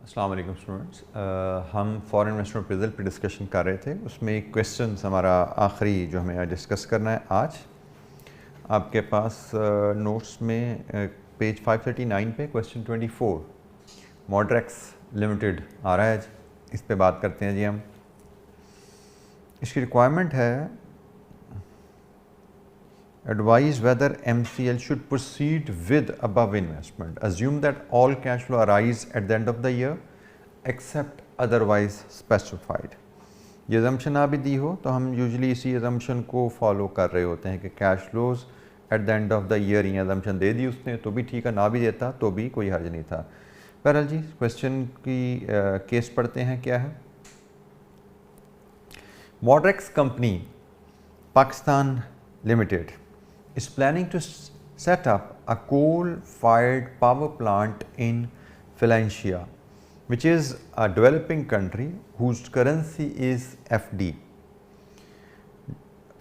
अस्सलाम वालेकुम स्टूडेंट्स, हम फॉरेन इन्वेस्टमेंट अप्रेजल पे डिस्कशन कर रहे थे। उसमें एक क्वेश्चन हमारा आखिरी जो हमें डिस्कस करना है आज, आपके पास नोट्स में पेज 539 पे क्वेश्चन 24 मॉड्रेक्स लिमिटेड आ रहा है। आज इस पे बात करते हैं जी हम। इसकी रिक्वायरमेंट है advise whether MCL should proceed with above investment. Assume that all cash flow arise at the end of the year except otherwise specified. ये assumption ना भी दी हो तो हम यूजुअली इसी assumption को फॉलो कर रहे होते हैं कि cash flows eight the end of the year ये assumption दे दी उसने तो भी ठीक है, ना भी देता तो भी कोई हर्ज नहीं था। बहरहाल जी क्वेश्चन की केस पढ़ते हैं। क्या है? मॉड्रेक्स company Pakistan limited is planning to set up a coal-fired power plant in Valencia, which is a developing country whose currency is FD,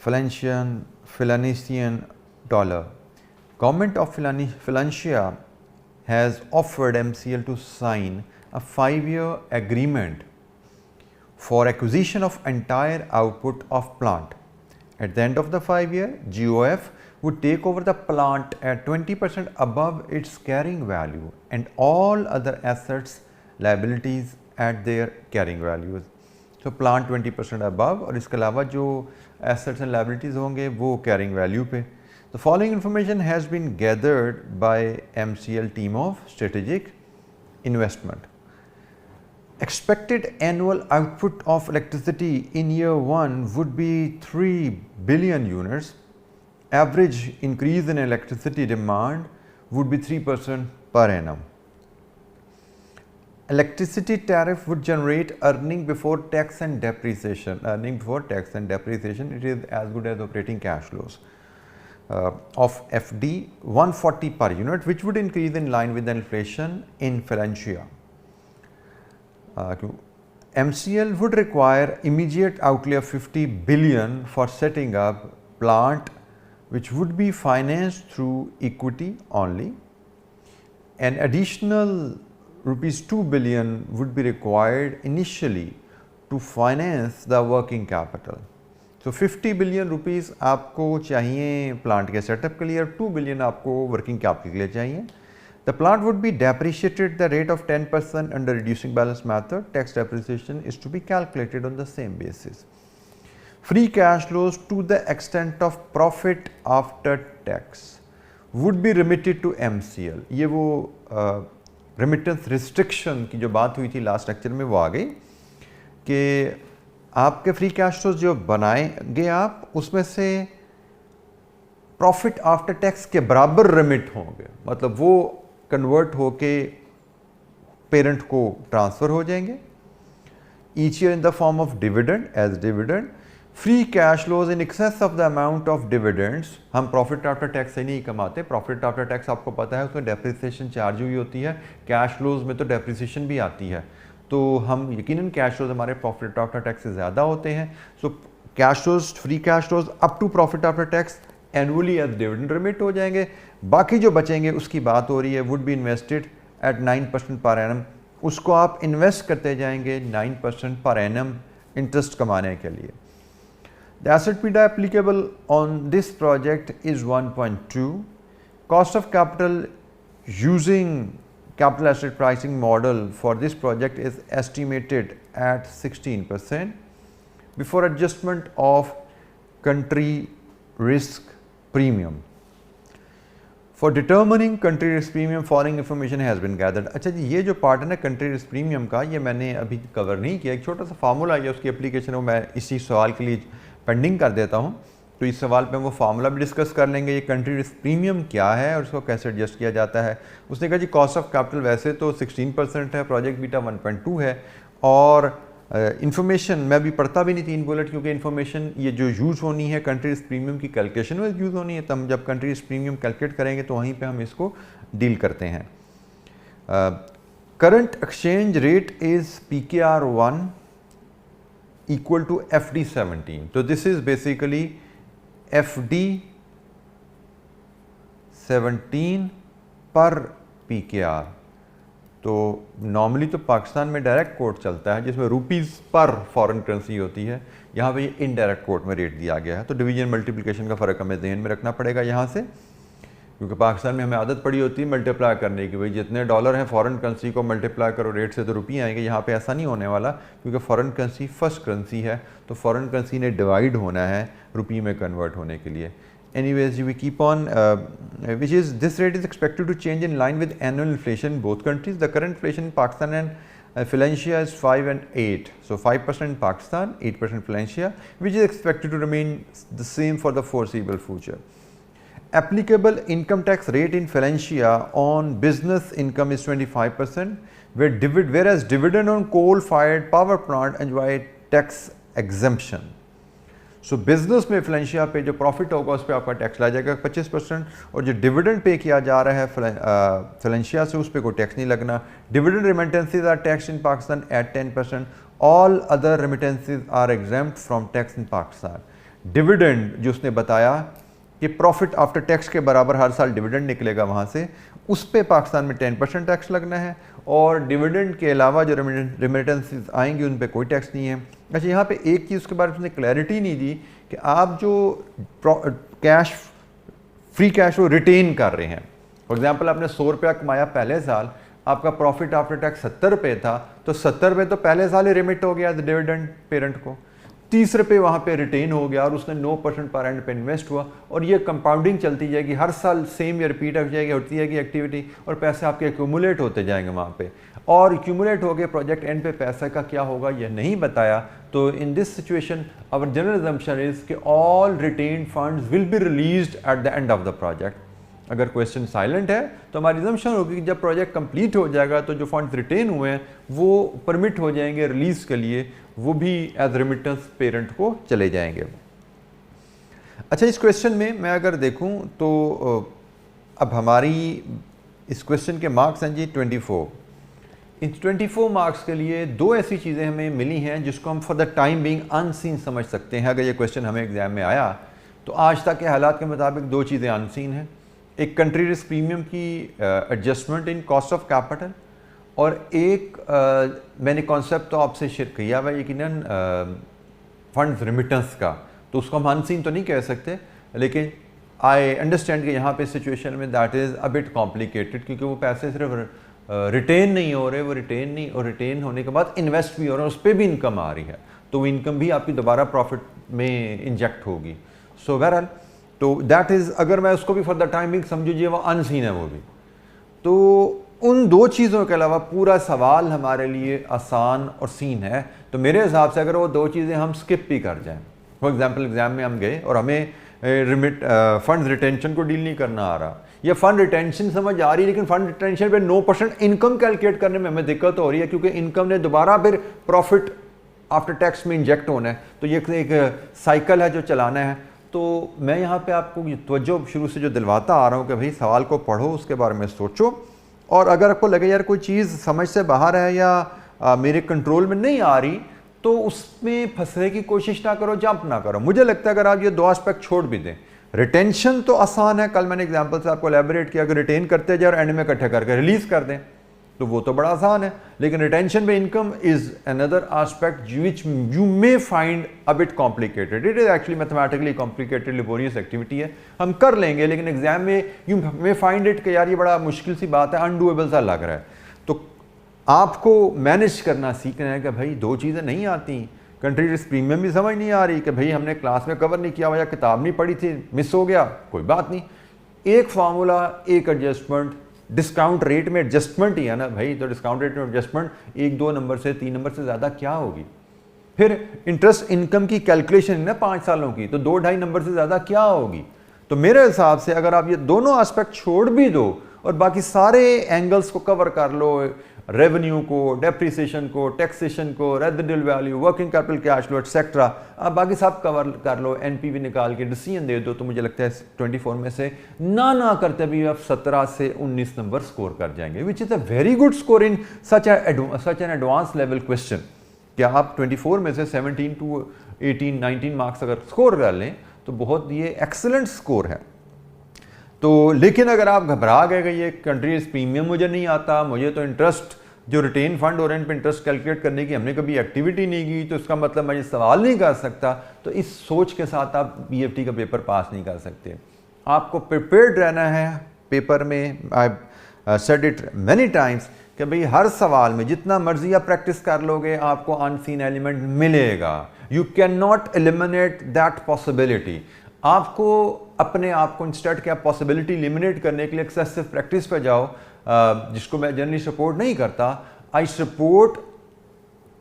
Valencian dollar. Government of Valencia has offered MCL to sign a 5-year agreement for acquisition of entire output of plant. At the end of the 5-year, GOF would take over the plant at 20% above its carrying value and all other assets, liabilities at their carrying values. So plant 20% above और इसके अलावा जो assets and liabilities होंगे वो carrying value पे। The following information has been gathered by MCL team of strategic investment. Expected annual output of electricity in year 1 would be 3 billion units. Average increase in electricity demand would be 3% per annum. Electricity tariff would generate earning before tax and depreciation. Earning before tax and depreciation, it is as good as operating cash flows of FD 140 per unit, which would increase in line with the inflation in Valencia. MCL would require immediate outlay of 50 billion for setting up plant, which would be financed through equity only. An additional rupees 2 billion would be required initially to finance the working capital. So 50 billion rupees आपको चाहिए plant के setup के लिए और 2 billion आपको working capital के लिए चाहिए। The plant would be depreciated at the rate of 10% under reducing balance method. Tax depreciation is to be calculated on the same basis. Free cash flows to the extent of profit after tax would be remitted to MCL. ये वो remittance restriction की जो बात हुई थी last lecture में वो आ गई कि आपके फ्री कैश फ्लोज जो बनाएंगे आप उसमें से प्रॉफिट आफ्टर टैक्स के बराबर रिमिट होंगे, मतलब वो कन्वर्ट होके पेरेंट को ट्रांसफ़र हो जाएंगे each year in the form of dividend as dividend. Free cash flows in excess of the amount of dividends हम प्रॉफिट आफ्टर टैक्स से नहीं कमाते। प्रॉफिट आफ्टर टैक्स आपको पता है उसमें डेप्रिसिएशन चार्ज हुई होती है, कैश फ्लोज में तो डेप्रिसिएशन भी आती है, तो हम यकीनन कैश फ्लोज हमारे प्रॉफिट आफ्टर टैक्स से ज़्यादा होते हैं। So cash flows, free cash flows up to profit after tax annually as dividend remit हो जाएंगे। बाकी जो बचेंगे उसकी बात हो रही है would be invested at 9% per annum, उसको आप इन्वेस्ट करते जाएंगे 9% पर एनम इंटरेस्ट कमाने के लिए। The asset beta applicable on this project is 1.2. Cost of capital using capital asset pricing model for this project is estimated at 16% before adjustment of country risk premium. For determining country risk premium, following information has been gathered. अच्छा जी, ये जो part है ना country risk premium का, ये मैंने अभी cover नहीं किया। एक छोटा सा फार्मूला है उसकी एप्लीकेशन है, मैं इसी सवाल के लिए पेंडिंग कर देता हूँ, तो इस सवाल पे वो फार्मूला भी डिस्कस कर लेंगे। ये कंट्री रिस्क प्रीमियम क्या है और उसको कैसे एडजस्ट किया जाता है। उसने कहा जी कॉस्ट ऑफ कैपिटल वैसे तो 16% है, प्रोजेक्ट बीटा 1.2 है और इन्फॉर्मेशन मैं भी पढ़ता भी नहीं 3 बुलेट, क्योंकि इन्फॉर्मेशन ये जो यूज़ होनी है कंट्री रिस्क प्रीमियम की कैलकुलेशन में यूज़ होनी है। तो हम जब कंट्री रिस्क प्रीमियम कैलकुलेट करेंगे तो वहीं पे हम इसको डील करते हैं। Current exchange rate is PKR1 equal to FD 17. So this is basically FD 17 per PKR तो नॉर्मली तो पाकिस्तान में डायरेक्ट कोट चलता है जिसमें रुपीज़ पर फॉरेन करेंसी होती है, यहाँ पे ये इनडायरेक्ट कोट में रेट दिया गया है। तो डिवीजन मल्टीप्लिकेशन का फ़र्क हमें ध्यान में रखना पड़ेगा यहाँ से, क्योंकि पाकिस्तान में हमें आदत पड़ी होती है मल्टीप्लाई करने की, भाई जितने डॉलर हैं फॉरेन करेंसी को मल्टीप्लाई करो रेट से तो रुपये आएंगे। यहाँ पे ऐसा नहीं होने वाला, क्योंकि फॉरेन करेंसी फर्स्ट करेंसी है, तो फॉरेन करेंसी ने डिवाइड होना है रुपये में कन्वर्ट होने के लिए। Anyways, we keep on, which is this rate is expected to change in line with annual inflation in both countries. The current inflation in Pakistan and Valencia is 5 and 8. So 5% in Pakistan, 8% Valencia, which is expected to remain the same for the foreseeable future. Applicable income tax rate in Valencia on business income is 25%, whereas dividend on coal-fired power plant enjoy tax exemption. So business में फ्लेंशिया पे जो profit होगा उस पर आपका tax ला जाएगा 25%, और जो डिविडेंड पे किया जा रहा है फ्लेंशिया से उस पर कोई टैक्स नहीं लगना। Dividend remittances are tax in Pakistan at 10%, all other remittances are exempt from tax in Pakistan. Dividend जो उसने बताया कि प्रॉफिट आफ्टर टैक्स के बराबर हर साल डिविडेंड निकलेगा वहाँ से, उस पर पाकिस्तान में 10% टैक्स लगना है, और डिविडेंड के अलावा जो रेमिटेंसेज आएंगे उन पर कोई टैक्स नहीं है। अच्छा, यहाँ पे एक चीज़ के बारे में उसने क्लैरिटी नहीं दी कि आप जो कैश फ्री कैश वो रिटेन कर रहे हैं। फॉर एग्जांपल आपने 100 रुपया कमाया पहले साल, आपका प्रॉफिट आफ्टर टैक्स 70 रुपये था, तो 70 रुपये तो पहले साल ही रिमिट हो गया डिविडेंड पेरेंट को, 30 रुपये वहाँ पे रिटेन हो गया और उसने 9% पर एंड पे इन्वेस्ट हुआ, और ये कंपाउंडिंग चलती जाएगी, हर साल सेम ये रिपीट हो जाएगी, होती जाएगी एक्टिविटी, और पैसे आपके एक्यूमुलेट होते जाएंगे वहाँ पे, और एक्यूमुलेट हो गए प्रोजेक्ट एंड पे पैसा का क्या होगा ये नहीं बताया। तो in this situation our general assumption is कि all retained funds will be released at the end of the project. अगर क्वेश्चन साइलेंट है तो हमारी असम्पशन होगी कि जब प्रोजेक्ट कंप्लीट हो जाएगा तो जो फंड्स रिटेन हुए हैं वो परमिट हो जाएंगे रिलीज के लिए, वो भी एज रेमिटेंस पेरेंट को चले जाएंगे। अच्छा, इस क्वेश्चन में मैं अगर देखूं तो अब हमारी इस क्वेश्चन के मार्क्स हैं जी 24। इन 24 मार्क्स के लिए दो ऐसी चीज़ें हमें मिली हैं जिसको हम for the time being unseen समझ सकते हैं। अगर ये क्वेश्चन हमें एग्जाम में आया तो आज तक के हालात के मुताबिक दो चीज़ें अनसीन हैं, एक कंट्री रिस्क प्रीमियम की adjustment in cost of capital, और एक मैंने कॉन्सेप्ट तो आपसे शेयर किया हुआ यकीनन फंड्स रिमिटेंस का, तो उसको हम अनसीन तो नहीं कह सकते, लेकिन आई अंडरस्टैंड कि यहाँ पे सिचुएशन में that is a bit complicated, क्योंकि वो पैसे सिर्फ रिटेन नहीं हो रहे, वो रिटेन नहीं, और रिटेन होने के बाद इन्वेस्ट भी हो रहे हैं, उस पर भी इनकम आ रही है, तो वो इनकम भी आपकी दोबारा प्रॉफिट में इंजेक्ट होगी। सो बहरहाल तो दैट इज़, अगर मैं उसको भी फॉर द टाइमिंग समझूँ वो अनसीन है वो भी, तो उन दो चीज़ों के अलावा पूरा सवाल हमारे लिए आसान और सीन है। तो मेरे हिसाब से अगर वो दो चीज़ें हम स्किप भी कर जाएं, फॉर एग्जांपल एग्जाम में हम गए और हमें फंड्स रिटेंशन को डील नहीं करना आ रहा, या फंड रिटेंशन समझ आ रही है लेकिन फंड रिटेंशन पे 9% इनकम कैलकुलेट करने में हमें दिक्कत हो रही है, क्योंकि इनकम ने दोबारा फिर प्रॉफिट आफ्टर टैक्स में इंजेक्ट होना है, तो ये एक साइकिल है जो चलाना है। तो मैं यहाँ पे आपको तवज्जो शुरू से जो दिलवाता आ रहा हूँ कि भाई सवाल को पढ़ो, उसके बारे में सोचो, और अगर आपको लगे यार कोई चीज़ समझ से बाहर है या मेरे कंट्रोल में नहीं आ रही, तो उसमें फंसने की कोशिश ना करो, जंप ना करो। मुझे लगता है अगर आप ये दो एस्पेक्ट छोड़ भी दें, रिटेंशन तो आसान है, कल मैंने एग्जांपल से आपको एलैबोरेट किया, अगर रिटेन करते जाए और एंड में इकट्ठे करके रिलीज कर दें तो वो तो बड़ा आसान है, लेकिन रिटेंशन में income is another aspect which you may find a bit complicated. It is actually mathematically complicated laborious activity है, हम कर लेंगे, लेकिन एग्जाम में यू मे फाइंड इट कि यार ये बड़ा मुश्किल सी बात है, अनडूएबल सा लग रहा है। तो आपको मैनेज करना सीखना है कि भाई दो चीज़ें नहीं आती, कंट्री रिस्क प्रीमियम भी समझ नहीं आ रही कि भाई हमने क्लास में कवर नहीं किया हुआ या किताब नहीं पढ़ी थी, मिस हो गया, कोई बात नहीं, एक फार्मूला, एक एडजस्टमेंट, डिस्काउंट रेट में एडजस्टमेंट ही है ना भाई, तो डिस्काउंट रेट में एडजस्टमेंट 1-2 नंबर से 3 नंबर से ज़्यादा क्या होगी। फिर इंटरेस्ट इनकम की कैलकुलेशन है ना 5 सालों की, तो 2-2.5 नंबर से ज़्यादा क्या होगी। तो मेरे हिसाब से अगर आप ये दोनों एस्पेक्ट छोड़ भी दो और बाकी सारे एंगल्स को कवर कर लो, रेवेन्यू को, डेप्रिसिएशन को, टैक्सेशन को, residual value, working capital cash flow etcetera, आप बाकी सब कवर कर लो, एनपीवी निकाल के डिसीजन दे दो, तो मुझे लगता है 24 में से ना करते भी आप 17 से 19 नंबर स्कोर कर जाएंगे, which is a very good score in such an advance level question. क्या आप 24 में से 17 to 18-19 मार्क्स अगर स्कोर कर लें तो बहुत ये एक्सलेंट स्कोर है। तो लेकिन अगर आप घबरा गए कि ये कंट्रीज प्रीमियम मुझे नहीं आता, मुझे तो इंटरेस्ट जो रिटेन फंड हो रहे हैं इन पर इंटरेस्ट कैलकुलेट करने की हमने कभी एक्टिविटी नहीं की, तो इसका मतलब मैं ये सवाल नहीं कर सकता, तो इस सोच के साथ आप BFT का पेपर पास नहीं कर सकते। आपको प्रिपेयर्ड रहना है पेपर में। I said it many times कि भाई हर सवाल में जितना मर्जी आप प्रैक्टिस कर लोगे आपको अनसीन एलिमेंट मिलेगा। You can not eliminate that possibility. आपको अपने आप को इंस्टेड क्या पॉसिबिलिटी एलिमिनेट करने के लिए एक्सेसिव प्रैक्टिस पे जाओ, जिसको मैं जनरली सपोर्ट नहीं करता। I support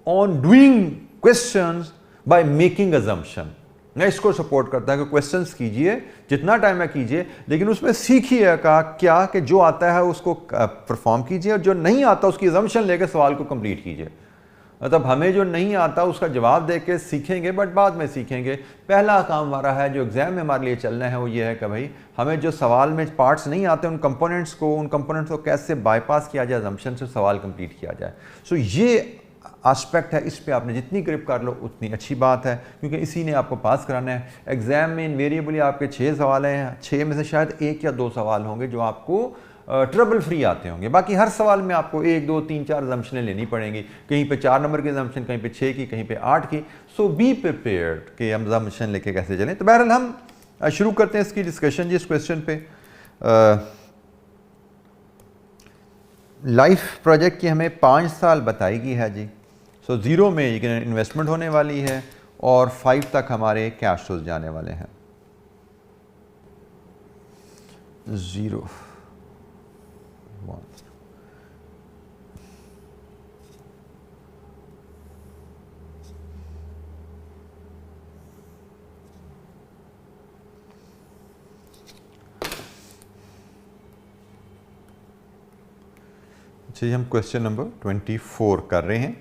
on doing questions by making assumption. मैं इसको सपोर्ट करता है कि क्वेश्चंस कीजिए जितना टाइम है कीजिए, लेकिन उसमें सीखिए का क्या कि जो आता है उसको परफॉर्म कीजिए और जो नहीं आता उसकी अजम्पशन लेकर सवाल को कंप्लीट कीजिए। मतलब हमें जो नहीं आता उसका जवाब दे के सीखेंगे, बट बाद में सीखेंगे। पहला काम हमारा है जो एग्जाम में हमारे लिए चलना है वो ये है कि भाई हमें जो सवाल में पार्ट्स नहीं आते उन कंपोनेंट्स को कैसे बाईपास किया जाए, अजम्पशन से सवाल कंप्लीट किया जाए। सो ये एस्पेक्ट है, इस पे आपने जितनी ग्रिप कर लो उतनी अच्छी बात है, क्योंकि इसी ने आपको पास कराना है। एग्जाम में इनवेरिएबली आपके 6 सवाल हैं, 6 में से शायद 1 या 2 सवाल होंगे जो आपको ट्रबल फ्री आते होंगे। बाकी हर सवाल में आपको 1, 2, 3, 4 अजम्पशनें लेनी पड़ेंगी। कहीं पे 4 नंबर की अजम्पशन, कहीं पे 6 की, कहीं पे 8 की। सो बी प्रिपेयर्ड कि हम अजम्पशन लेके कैसे चलें। तो बहरहाल हम शुरू करते हैं इसकी डिस्कशन जी। इस क्वेश्चन पे लाइफ प्रोजेक्ट की हमें 5 साल बताई गई है जी। सो 0 में इन्वेस्टमेंट होने वाली है और 5 तक हमारे कैश फ्लोज जाने वाले हैं। 0 1 जी। हम क्वेश्चन नंबर 24 कर रहे हैं।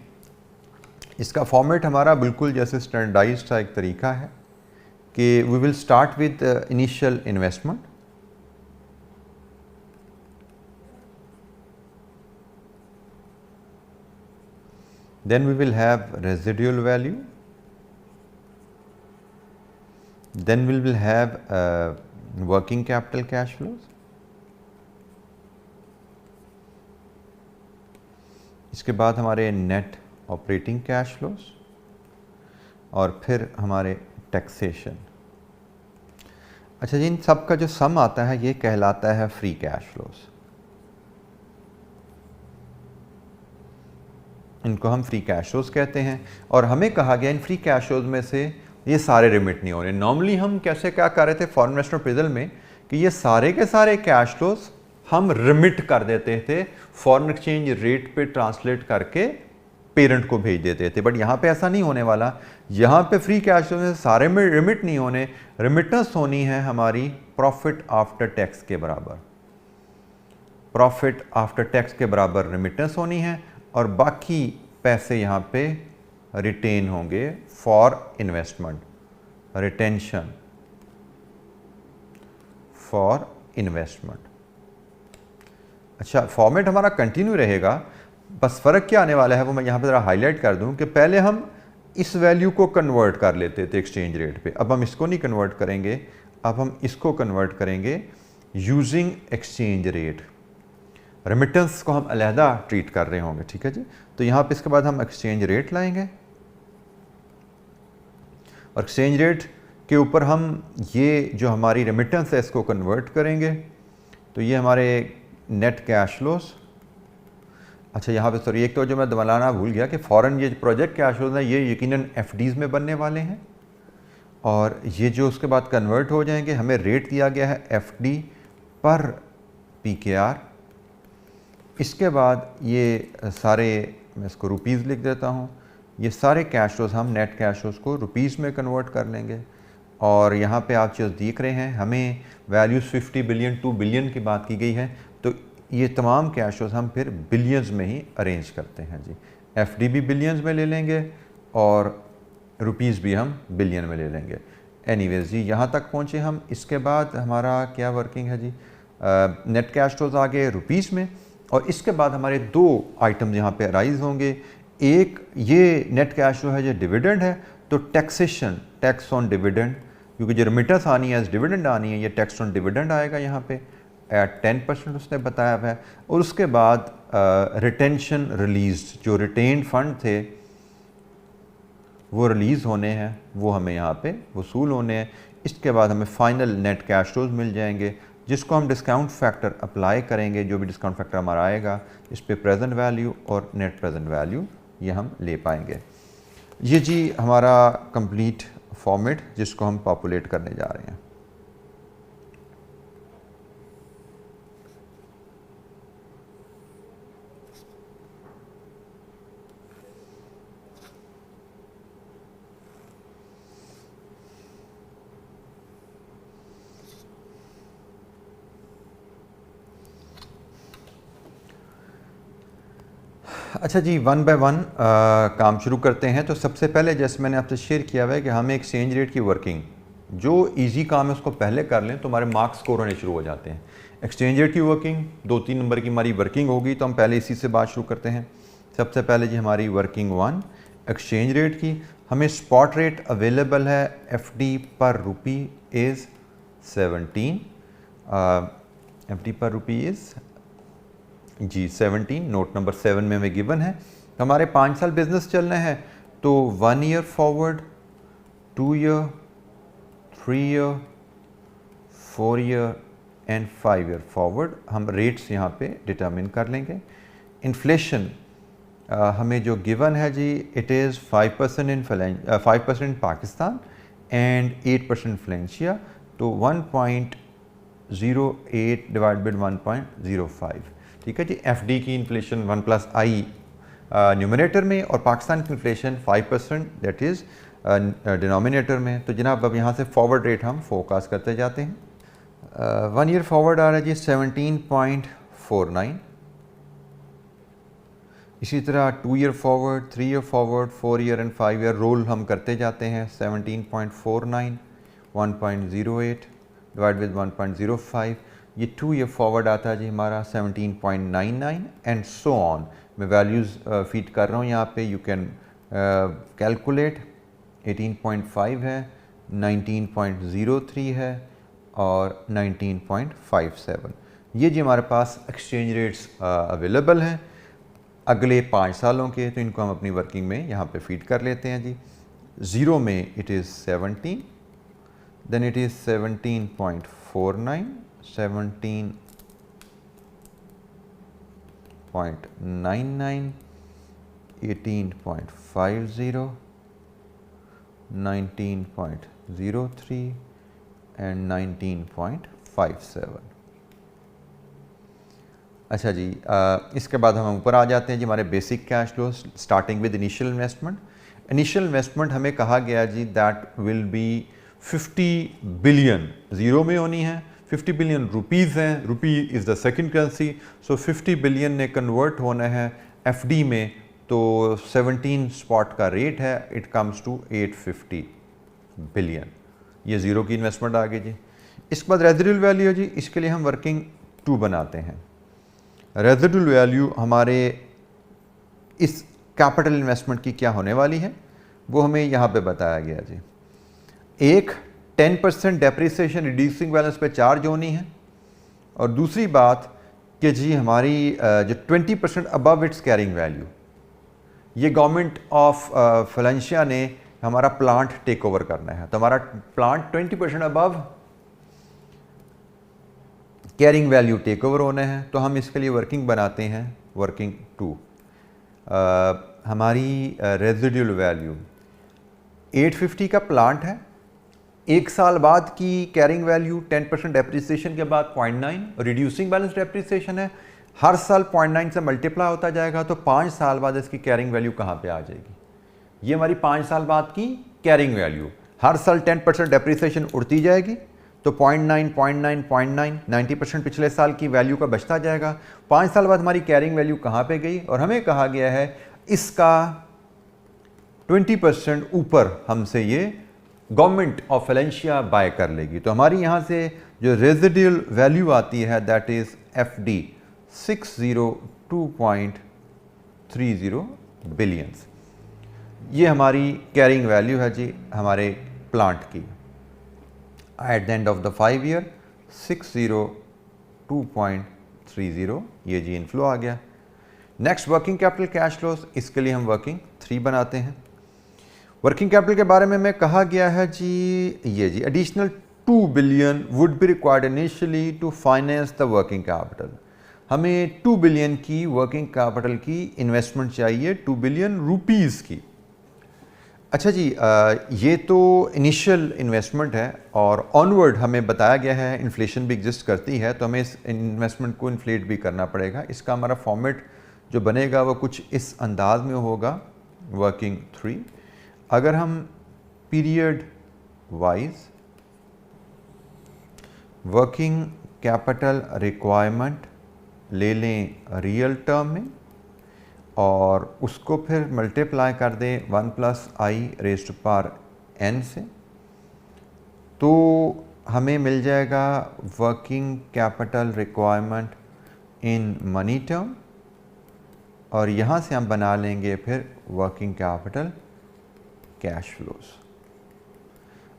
इसका फॉर्मेट हमारा बिल्कुल जैसे स्टैंडर्डाइज्ड सा एक तरीका है कि we will start with initial investment, then we will have residual value, then we will have working capital cash flows, इसके बाद हमारे नेट ऑपरेटिंग कैश फ्लोज और फिर हमारे टैक्सेशन। अच्छा जी, इन सब का जो सम आता है ये कहलाता है फ्री कैश फ्लोज। इनको हम फ्री कैश फ्लोज कहते हैं। और हमें कहा गया इन फ्री कैश फ्लोज में से ये सारे रिमिट नहीं हो रहे। नॉर्मली हम कैसे क्या कर रहे थे फॉरेन इन्वेस्टमेंट अप्रेजल में कि ये सारे के सारे कैश फ्लोज हम रिमिट कर देते थे, फॉरेन एक्सचेंज रेट पे ट्रांसलेट करके पेरेंट को भेज देते थे। बट यहाँ पे ऐसा नहीं होने वाला। यहाँ पे फ्री कैश फ्लोज में सारे में रिमिट नहीं होने, रिमिटेंस होनी है हमारी प्रॉफिट आफ्टर टैक्स के बराबर। प्रॉफिट आफ्टर टैक्स के बराबर रिमिटेंस होनी है और बाकी पैसे यहाँ पे रिटेन होंगे for investment, retention for investment. अच्छा, फॉर्मेट हमारा कंटिन्यू रहेगा, बस फ़र्क क्या आने वाला है वो मैं यहाँ पे ज़रा हाईलाइट कर दूँ कि पहले हम इस वैल्यू को कन्वर्ट कर लेते थे एक्सचेंज रेट पे। अब हम इसको नहीं कन्वर्ट करेंगे, अब हम इसको कन्वर्ट करेंगे यूजिंग एक्सचेंज रेट। रेमिटेंस को हम अलहदा ट्रीट कर रहे होंगे, ठीक है जी। तो यहाँ पे इसके बाद हम एक्सचेंज रेट लाएंगे और एक्सचेंज रेट के ऊपर हम ये जो हमारी रेमिटेंस है इसको कन्वर्ट करेंगे। तो ये हमारे नेट कैश फ्लोज। अच्छा, यहाँ पे सॉरी एक तो जो मैं दमलाना भूल गया कि फ़ॉरेन ये प्रोजेक्ट कैश फ्लोज हैं ये यकीनन एफडीज़ में बनने वाले हैं और ये जो उसके बाद कन्वर्ट हो जाएंगे। हमें रेट दिया गया है एफडी पर पीकेआर। इसके बाद ये सारे, मैं इसको रुपीज़ लिख देता हूँ, ये सारे कैश फ्लोज हम नेट कैश फ्लोज को रुपीज़ में कन्वर्ट कर लेंगे। और यहाँ पे आप चीज़ देख रहे हैं हमें वैल्यूज़ 50 बिलियन 2 बिलियन की बात की गई है, तो ये तमाम कैश फ्लोज हम फिर बिलियंस में ही अरेंज करते हैं जी। एफडी भी बिलियंस में ले लेंगे और रुपीज़ भी हम बिलियन में ले लेंगे। एनीवेज जी, यहाँ तक पहुँचे हम। इसके बाद हमारा क्या वर्किंग है जी, नेट कैश फ्लोज आ गए रुपीज़ में और इसके बाद हमारे 2 आइटम्स यहाँ पे अराइज होंगे। एक ये नेट कैश फ्लो है जो डिविडेंड है, तो टैक्सेशन, टैक्स ऑन डिविडेंड क्योंकि जो रेमिटेंस आनी है एज डिविडेंड आनी है, ये टैक्स ऑन डिविडेंड आएगा यहाँ पे एट 10% उसने बताया हुआ है। और उसके बाद रिटेंशन रिलीज, जो रिटेन्ड फंड थे वो रिलीज़ होने हैं, वो हमें यहाँ पे वसूल होने हैं। इसके बाद हमें फाइनल नेट कैश फ्लोज मिल जाएंगे, जिसको हम डिस्काउंट फैक्टर अप्लाई करेंगे। जो भी डिस्काउंट फैक्टर हमारा आएगा, इस पे प्रेजेंट वैल्यू और नेट प्रेजेंट वैल्यू ये हम ले पाएंगे। ये जी हमारा कंप्लीट फॉर्मेट जिसको हम पॉपुलेट करने जा रहे हैं। अच्छा जी, वन बाय वन काम शुरू करते हैं। तो सबसे पहले जैसे मैंने आपसे शेयर किया हुआ है कि हमें एक्सचेंज रेट की वर्किंग, जो इजी काम है उसको पहले कर लें तो हमारे मार्क्स स्कोर होने शुरू हो जाते हैं। एक्सचेंज रेट की वर्किंग 2-3 नंबर की हमारी वर्किंग होगी, तो हम पहले इसी से बात शुरू करते हैं। सबसे पहले जी हमारी वर्किंग 1 एक्सचेंज रेट की। हमें स्पॉट रेट अवेलेबल है FD पर रुपी इज़ 17, FD पर रुपी इज़ जी 17, नोट नंबर 7 में हमें गिवन है। हमारे 5 साल बिजनेस चलना है, तो 1 year forward, 2 year, 3 year, 4 year and 5 year forward हम रेट्स यहाँ पे डिटरमिन कर लेंगे। इन्फ्लेशन हमें जो गिवन है जी, it is 5% in Pakistan and 8% फ्लेंशिया, तो 1.08 डिवाइड बाई 1.05। ठीक है जी। FD की इन्फ्लेशन 1+I न्यूमिनेटर में और पाकिस्तान की इन्फ्लेशन 5% दैट इज़ डिनोमिनेटर में। तो जनाब अब यहाँ से फॉरवर्ड रेट हम फोरकास्ट करते जाते हैं। 1 ईयर फॉरवर्ड आ रहा है जी 17.49। इसी तरह 2 year forward, 3 year forward, 4 year and 5 year roll हम करते जाते हैं। 17.49, 1.08 डिवाइड विद 1.05। ये 2 ईयर फॉरवर्ड आता है जी हमारा 17.99 एंड सो ऑन। मैं वैल्यूज़ फीड कर रहा हूँ यहाँ पे, यू कैन कैलकुलेट। 18.5 है, 19.03 है और 19.57। ये जी हमारे पास एक्सचेंज रेट्स अवेलेबल हैं अगले 5 सालों के, तो इनको हम अपनी वर्किंग में यहाँ पे फीड कर लेते हैं जी। 0 में it is 17, then it is 17.49, 17.99, 18.50, 19.03 and 19.57। अच्छा जी, इसके बाद हम ऊपर आ जाते हैं जी हमारे basic cash flow, starting with initial investment. Initial investment हमें कहा गया जी that will be 50 billion, zero में होनी है। 50 बिलियन रुपीज़ हैं, rupee is the second currency, so 50 billion ने कन्वर्ट होना है FD में, तो 17 स्पॉट का रेट है, इट कम्स टू 850 बिलियन। ये ज़ीरो की इन्वेस्टमेंट आ गई जी। इसके बाद रेजिडुअल वैल्यू है जी, इसके लिए हम वर्किंग 2 बनाते हैं। रेजिडुअल वैल्यू हमारे इस कैपिटल इन्वेस्टमेंट की क्या होने वाली है वो हमें यहाँ पे बताया गया जी। एक 10% डेप्रिसिएशन रिड्यूसिंग बैलेंस पे चार्ज होनी है, और दूसरी बात कि जी हमारी जो 20% अबव इट्स कैरिंग वैल्यू, ये गवर्नमेंट ऑफ फ्लेंशिया ने हमारा प्लांट टेक ओवर करना है, तो हमारा plant 20% above carrying value take over होना है, तो हम इसके लिए वर्किंग बनाते हैं, वर्किंग 2। हमारी रेजिडुअल वैल्यू 850 का प्लांट है, 1 साल बाद की कैरिंग वैल्यू 10% डेप्रिसिएशन के बाद 0.9, रिड्यूसिंग बैलेंस डेप्रिसिएशन है, हर साल 0.9 से मल्टीप्लाई होता जाएगा, तो 5 साल बाद इसकी कैरिंग वैल्यू कहाँ पे आ जाएगी। ये हमारी 5 साल बाद की कैरिंग वैल्यू, हर साल 10% डेप्रिसिएशन उड़ती जाएगी, तो 0.9, 0.9, 0.9, 90% पिछले साल की वैल्यू का बचता जाएगा। 5 साल बाद हमारी कैरिंग वैल्यू कहाँ पे गई, और हमें कहा गया है इसका 20% ऊपर हमसे ये गवर्नमेंट ऑफ फ्लेंशिया बाय कर लेगी। तो हमारी यहाँ से जो रेजिडुअल वैल्यू आती है दैट इज़ FD 602.30 बिलियंस। ये हमारी कैरिंग वैल्यू है जी हमारे प्लांट की। Eight the end of the 5 year 602.30, ये जी इनफ्लो आ गया। Next working capital cash flows, इसके लिए हम वर्किंग 3 बनाते हैं। वर्किंग कैपिटल के बारे में कहा गया है जी, ये जी additional 2 billion would be required initially to finance the working capital. हमें 2 बिलियन की वर्किंग कैपिटल की इन्वेस्टमेंट चाहिए, 2 बिलियन रुपीज़ की। अच्छा जी, ये तो इनिशियल इन्वेस्टमेंट है और ऑनवर्ड हमें बताया गया है इन्फ्लेशन भी एग्जिस्ट करती है, तो हमें इस इन्वेस्टमेंट को इन्फ्लेट भी करना पड़ेगा। इसका हमारा फॉर्मेट जो बनेगा वो कुछ इस अंदाज में होगा, वर्किंग 3। अगर हम period wise working capital requirement ले लें रियल टर्म में और उसको फिर मल्टीप्लाई कर दें 1 + i⁻n से, तो हमें मिल जाएगा working capital requirement in money term, और यहाँ से हम बना लेंगे फिर वर्किंग कैपिटल कैश फ्लोज।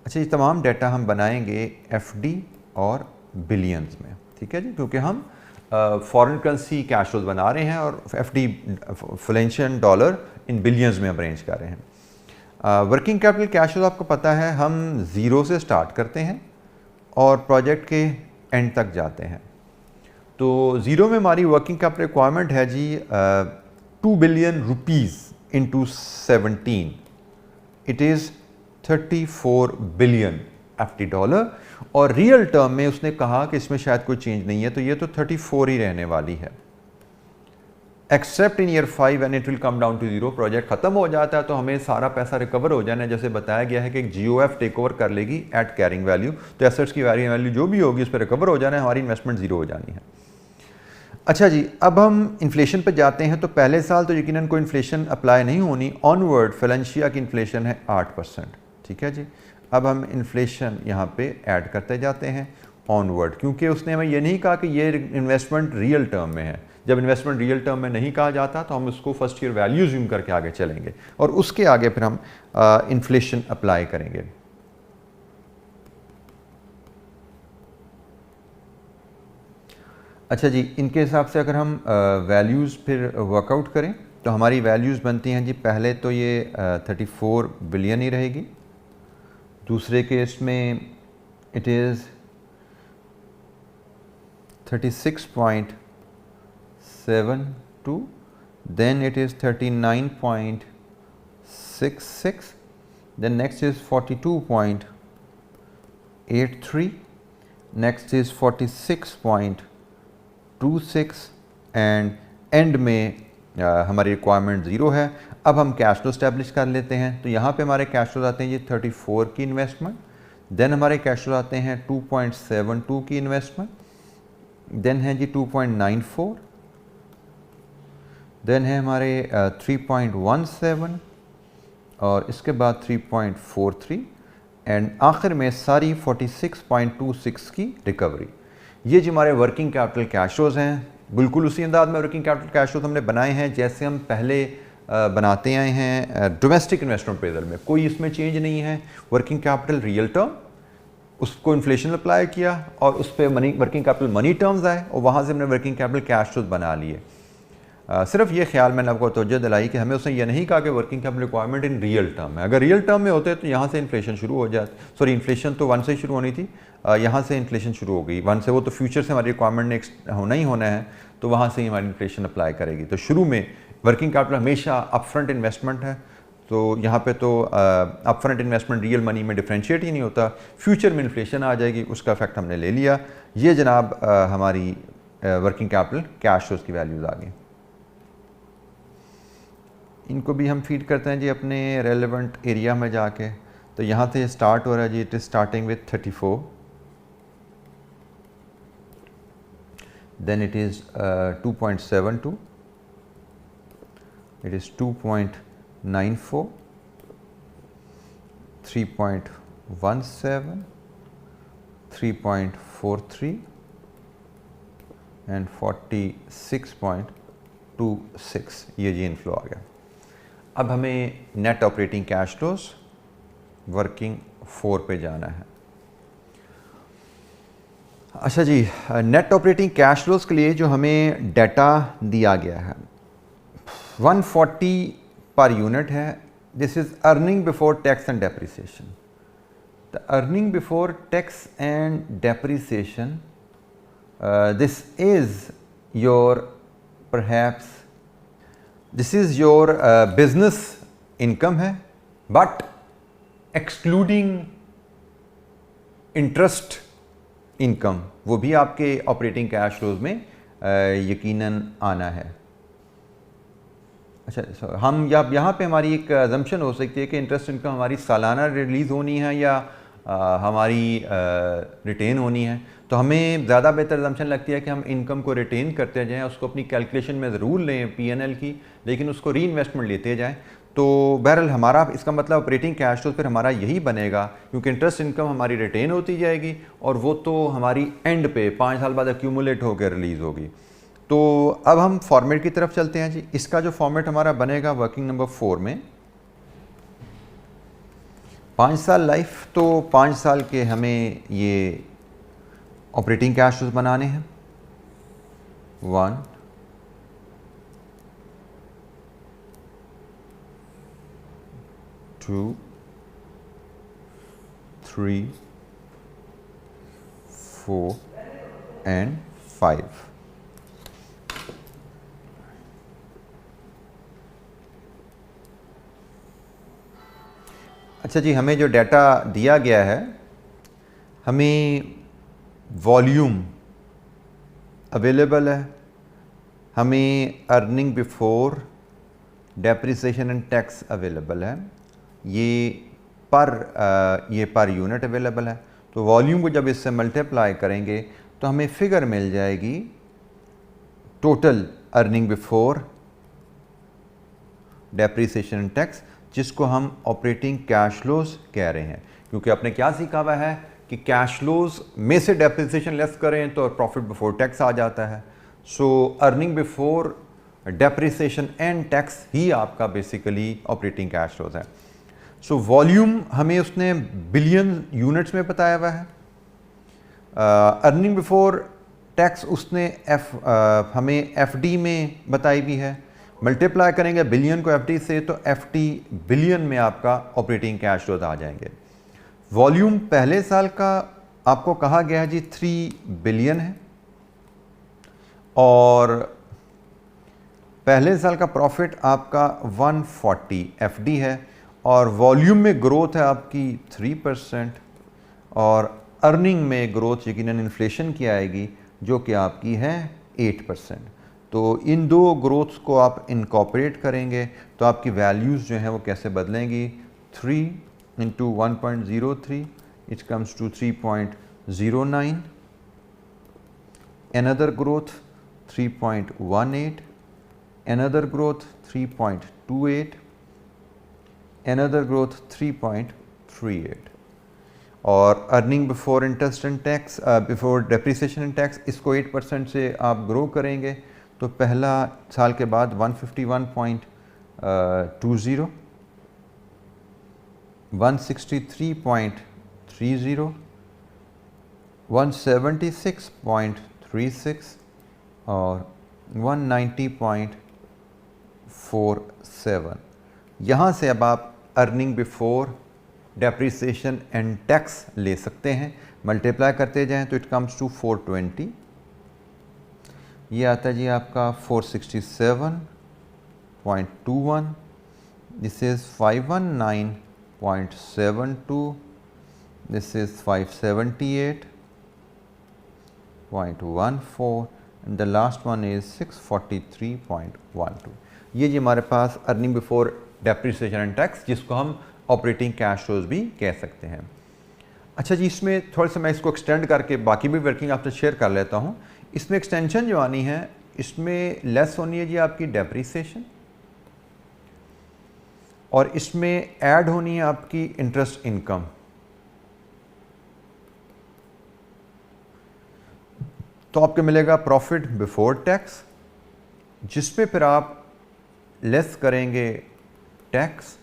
अच्छा, ये तमाम डाटा हम बनाएंगे एफडी और बिलियंस में, ठीक है जी, क्योंकि हम फॉरेन करेंसी कैश फ्लोज बना रहे हैं और एफडी फ्लेंशियन डॉलर इन बिलियंस में हम अरेंज कर रहे हैं। वर्किंग कैपिटल कैश फ्लोज आपको पता है हम 0 से स्टार्ट करते हैं और प्रोजेक्ट के एंड तक जाते हैं। तो 0 में हमारी वर्किंग कैपिटल रिक्वायरमेंट है जी 2 billion rupees into 17, it is 34 billion FD dollar, और रियल टर्म में उसने कहा कि इसमें शायद कोई चेंज नहीं है, तो ये तो 34 ही रहने वाली है, except in year 5 and it will come down to 0। Project खत्म हो जाता है तो हमें सारा पैसा रिकवर हो जाना है, जैसे बताया गया है कि एक GOF टेक ओवर कर लेगी एट कैरिंग वैल्यू, तो एसेट्स की वैल्यू जो भी होगी उस पर रिकवर हो जाना है, हमारी इन्वेस्टमेंट 0 हो जानी है। अच्छा जी, अब हम इन्फ्लेशन पर जाते हैं। तो पहले साल तो यकीनन कोई इन्फ्लेशन अप्लाई नहीं होनी, ऑनवर्ड फेलेंशिया की इन्फ्लेशन है 8%, ठीक है जी। अब हम इन्फ्लेशन यहाँ पे ऐड करते जाते हैं ऑनवर्ड, क्योंकि उसने हमें ये नहीं कहा कि ये इन्वेस्टमेंट रियल टर्म में है। जब इन्वेस्टमेंट रियल टर्म में नहीं कहा जाता तो हम उसको फर्स्ट ईयर वैल्यू ज़ूम करके आगे चलेंगे और उसके आगे फिर हम इन्फ्लेशन अप्लाई करेंगे। अच्छा जी, इनके हिसाब से अगर हम वैल्यूज़ फिर वर्कआउट करें तो हमारी वैल्यूज़ बनती हैं जी, पहले तो ये 34 बिलियन ही रहेगी, दूसरे केस में it is 36.72, then it is 39.66, then next is 42.83, next is 46.26 and and में हमारी रिक्वायरमेंट 0 है। अब हम कैश फ्लो स्टैब्लिश कर लेते हैं। तो यहाँ पे हमारे कैश फ्लो आते हैं ये 34 की इन्वेस्टमेंट, देन हमारे कैश फ्लो आते हैं 2.72 की इन्वेस्टमेंट, देन है जी 2.94, देन है हमारे 3.17 और इसके बाद 3.43 एंड आखिर में सारी 46.26 की रिकवरी। ये जी हमारे वर्किंग कैपिटल कैश फ्लोज हैं। बिल्कुल उसी अंदाज में वर्किंग कैपिटल कैश फ्लोज हमने बनाए हैं जैसे हम पहले बनाते आए हैं डोमेस्टिक इन्वेस्टमेंट अप्रेजल में, कोई इसमें चेंज नहीं है। वर्किंग कैपिटल रियल टर्म, उसको इन्फ्लेशन अप्लाई किया और उस पर money working capital money terms आए और वहाँ से हमने वर्किंग कैपिटल कैश फ्लोज बना लिए। सिर्फ ये ख्याल मैंने आपको तवज्जो दिलाई कि हमें उसने ये नहीं कहा कि working capital requirement in real term है। अगर रियल टर्म में होते तो यहाँ से इन्फ्लेशन शुरू हो जाती, सॉरी इन्फ्लेशन तो 1 से ही शुरू होनी थी, यहाँ से इन्फ्लेशन शुरू हो गई 1 से, वो तो फ्यूचर से हमारी रिक्वायरमेंट नेक्स्ट होना ही होना है, तो वहाँ से ही हमारी इन्फ्लेशन अप्लाई करेगी। तो शुरू में वर्किंग कैपिटल हमेशा अपफ्रंट इन्वेस्टमेंट है, तो यहाँ पे तो अपफ्रंट इन्वेस्टमेंट रियल मनी में डिफ्रेंशिएट ही नहीं होता, फ्यूचर में इन्फ्लेशन आ जाएगी, उसका इफेक्ट हमने ले लिया। ये जनाब हमारी वर्किंग कैपिटल कैश फ्लोज की वैल्यूज़ आ गई। इनको भी हम फीड करते हैं जी अपने रेलेवेंट एरिया में जाके। तो यहाँ से स्टार्ट हो रहा है जी, it is starting with 34, then it is 2.72, it is 2.94, 3.17, 3.43 and 46.26। ये जी इनफ्लो आ गया। अब हमें net operating cash flows working 4 पे जाना है। अच्छा जी, नेट ऑपरेटिंग कैश फ्लोज के लिए जो हमें डाटा दिया गया है 140 पर यूनिट है। This is earning before tax and depreciation. The earning before tax and depreciation, this is your perhaps this is your business income है, बट एक्सक्लूडिंग इंटरेस्ट इनकम, वो भी आपके ऑपरेटिंग कैश फ्लोज में यकीनन आना है। अच्छा, हम यहाँ पे हमारी एक अजम्पशन हो सकती है कि इंटरेस्ट इनकम हमारी सालाना रिलीज़ होनी है या हमारी रिटेन होनी है। तो हमें ज़्यादा बेहतर अजम्पशन लगती है कि हम इनकम को रिटेन करते जाएं, उसको अपनी कैलकुलेशन में ज़रूर लें पीएनएल की, लेकिन उसको री इन्वेस्टमेंट लेते जाएं। तो बहरहाल हमारा इसका मतलब ऑपरेटिंग कैश फ्लो फिर हमारा यही बनेगा, क्योंकि इंटरेस्ट इनकम हमारी रिटेन होती जाएगी और वो तो हमारी एंड पे 5 साल बाद एक्यूमुलेट होकर रिलीज़ होगी। तो अब हम फॉर्मेट की तरफ चलते हैं जी। इसका जो फॉर्मेट हमारा बनेगा वर्किंग नंबर 4 में 5 साल लाइफ, तो 5 साल के हमें ये ऑपरेटिंग कैश फ्लोज बनाने हैं। 1 2 3 4 and 5। अच्छा जी, हमें जो डाटा दिया गया है, हमें वॉल्यूम अवेलेबल है, हमें earning before depreciation and tax available है, ये पर यूनिट अवेलेबल है। तो वॉल्यूम को जब इससे मल्टीप्लाई करेंगे तो हमें फिगर मिल जाएगी total earning before depreciation and tax, जिसको हम ऑपरेटिंग कैश फ्लोज कह रहे हैं। क्योंकि आपने क्या सीखा हुआ है कि कैश फ्लोज में से डेप्रिसिएशन लेस करें तो प्रॉफिट बिफोर टैक्स आ जाता है। So earning before depreciation and tax ही आपका बेसिकली ऑपरेटिंग कैश फ्लोज है। सो वॉल्यूम हमें उसने बिलियन यूनिट्स में बताया हुआ है। अर्निंग बिफोर टैक्स उसने हमें एफडी में बताई भी है। मल्टीप्लाई करेंगे बिलियन को एफडी से तो एफडी बिलियन में आपका ऑपरेटिंग कैश फ्लोज आ जाएंगे। वॉल्यूम पहले साल का आपको कहा गया है जी 3 बिलियन है, और पहले साल का प्रॉफिट आपका 140 एफडी है, और वॉल्यूम में ग्रोथ है आपकी 3%, और अर्निंग में ग्रोथ यकीनन इन्फ्लेशन की आएगी जो कि आपकी है 8%। तो इन दो ग्रोथ्स को आप इनकॉर्पोरेट करेंगे तो आपकी वैल्यूज़ जो हैं वो कैसे बदलेंगी। 3 into 1.03 it comes to 3.09, another growth 3.18, another growth 3.28, another growth 3.38, और earning before interest and tax before depreciation and tax, इसको 8% से आप ग्रो करेंगे तो पहला साल के बाद 151.20, 163.30, 176.36 और 190.47। यहाँ से अब आप earning before depreciation and tax ले सकते हैं। मल्टीप्लाई करते जाएं तो इट कम्स टू 420, ये आता है जी आपका 467.21, this is 519.72, this is 578.14 and the last one is 643.12। ये जी हमारे पास earning before depreciation and tax, जिसको हम ऑपरेटिंग कैश फ्लोज भी कह सकते हैं। अच्छा जी, इसमें थोड़ा सा मैं इसको एक्सटेंड करके बाकी भी वर्किंग आपसे शेयर कर लेता हूँ। इसमें एक्सटेंशन जो आनी है, इसमें लेस होनी है जी आपकी डेप्रिसिएशन, और इसमें ऐड होनी है आपकी इंटरेस्ट इनकम। तो आपको मिलेगा प्रॉफिट बिफोर टैक्स, जिसपे फिर आप लेस करेंगे टैक्स।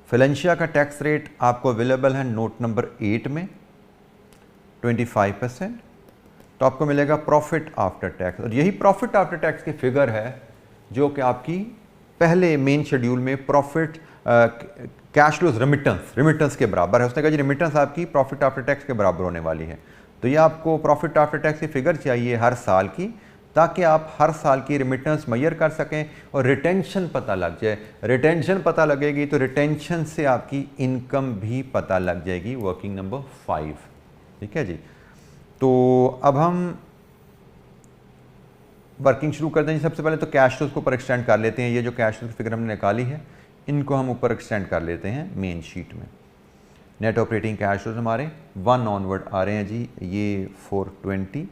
फिलेंशिया का टैक्स रेट आपको अवेलेबल है नोट नंबर 8 में 25%। तो आपको मिलेगा प्रॉफिट आफ्टर टैक्स, और यही प्रॉफिट आफ्टर टैक्स की फिगर है जो कि आपकी पहले मेन शेड्यूल में प्रॉफिट कैश फ्लोज रिमिटेंस के बराबर है। उसने कहा जी रिमिटेंस आपकी प्रॉफिट आफ्टर टैक्स के बराबर होने वाली है। तो ये आपको प्रॉफिट आफ्टर टैक्स की फिगर चाहिए हर साल की, ताकि आप हर साल की रिमिटेंस मेजर कर सकें और रिटेंशन पता लग जाए। रिटेंशन पता लगेगी तो रिटेंशन से आपकी इनकम भी पता लग जाएगी, वर्किंग नंबर 5। ठीक है जी। तो अब हम वर्किंग शुरू करते हैं। सबसे पहले तो कैश फ्लोज को ऊपर एक्सटेंड कर लेते हैं। ये जो कैश फ्लोज की फिगर हमने निकाली है इनको हम ऊपर एक्सटेंड कर लेते हैं मेन शीट में। नेट ऑपरेटिंग कैश फ्लोज हमारे 1 ऑनवर्ड आ रहे हैं जी। ये 420,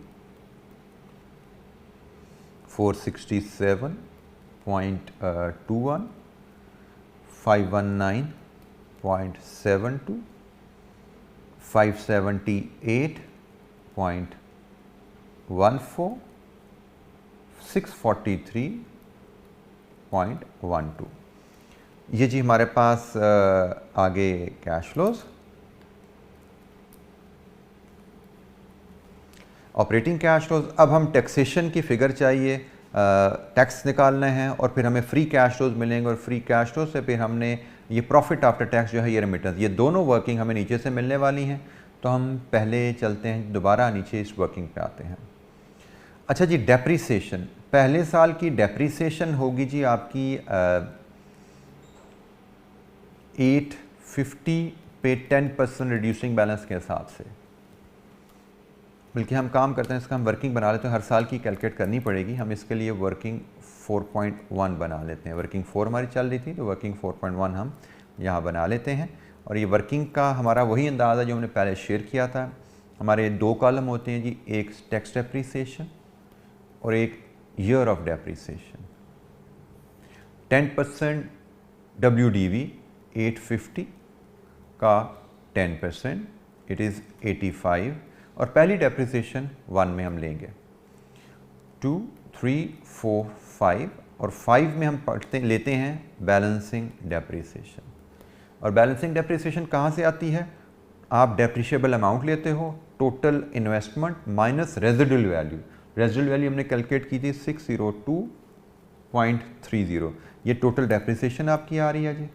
467.21, 519.72, 578.14, 643.12। ये जी हमारे पास आगे cash flows. Operating cash flows. अब हम टैक्सेशन की फिगर चाहिए, टैक्स निकालना है और फिर हमें फ्री कैश फ्लोज मिलेंगे, और फ्री कैश फ्लोज से फिर हमने ये प्रॉफिट आफ्टर टैक्स जो है ये रेमिटेंस, ये दोनों वर्किंग हमें नीचे से मिलने वाली हैं। तो हम पहले चलते हैं, दोबारा नीचे इस वर्किंग पे आते हैं। अच्छा जी, डेप्रीसिएशन। पहले साल की डेप्रीसिएशन होगी जी आपकी 850 पे 10% रिड्यूसिंग बैलेंस के हिसाब से। बल्कि हम काम करते हैं, इसका हम वर्किंग बना लेते हैं, हर साल की कैलकुलेट करनी पड़ेगी। हम इसके लिए वर्किंग 4.1 बना लेते हैं। वर्किंग 4 हमारी चल रही थी तो वर्किंग 4.1 हम यहाँ बना लेते हैं। और ये वर्किंग का हमारा वही अंदाज़ है जो हमने पहले शेयर किया था। हमारे 2 कॉलम होते हैं जी, एक टैक्स डेप्रीसिएशन और एक ईयर ऑफ डेप्रीसिएशन। 10% WDV 850 का 10% इट इज़ 85, और पहली डेप्रीसिएशन 1 में हम लेंगे। 2, 3, 4, 5, और 5 में हम लेते हैं बैलेंसिंग डेप्रीसिएशन। और बैलेंसिंग डेप्रीसिएशन कहाँ से आती है? आप डेप्रीशिएबल अमाउंट लेते हो, total investment minus residual value. Residual value हमने कैलकुलेट की थी 602.30। ये टोटल डेप्रीसिएशन आपकी आ रही है जी।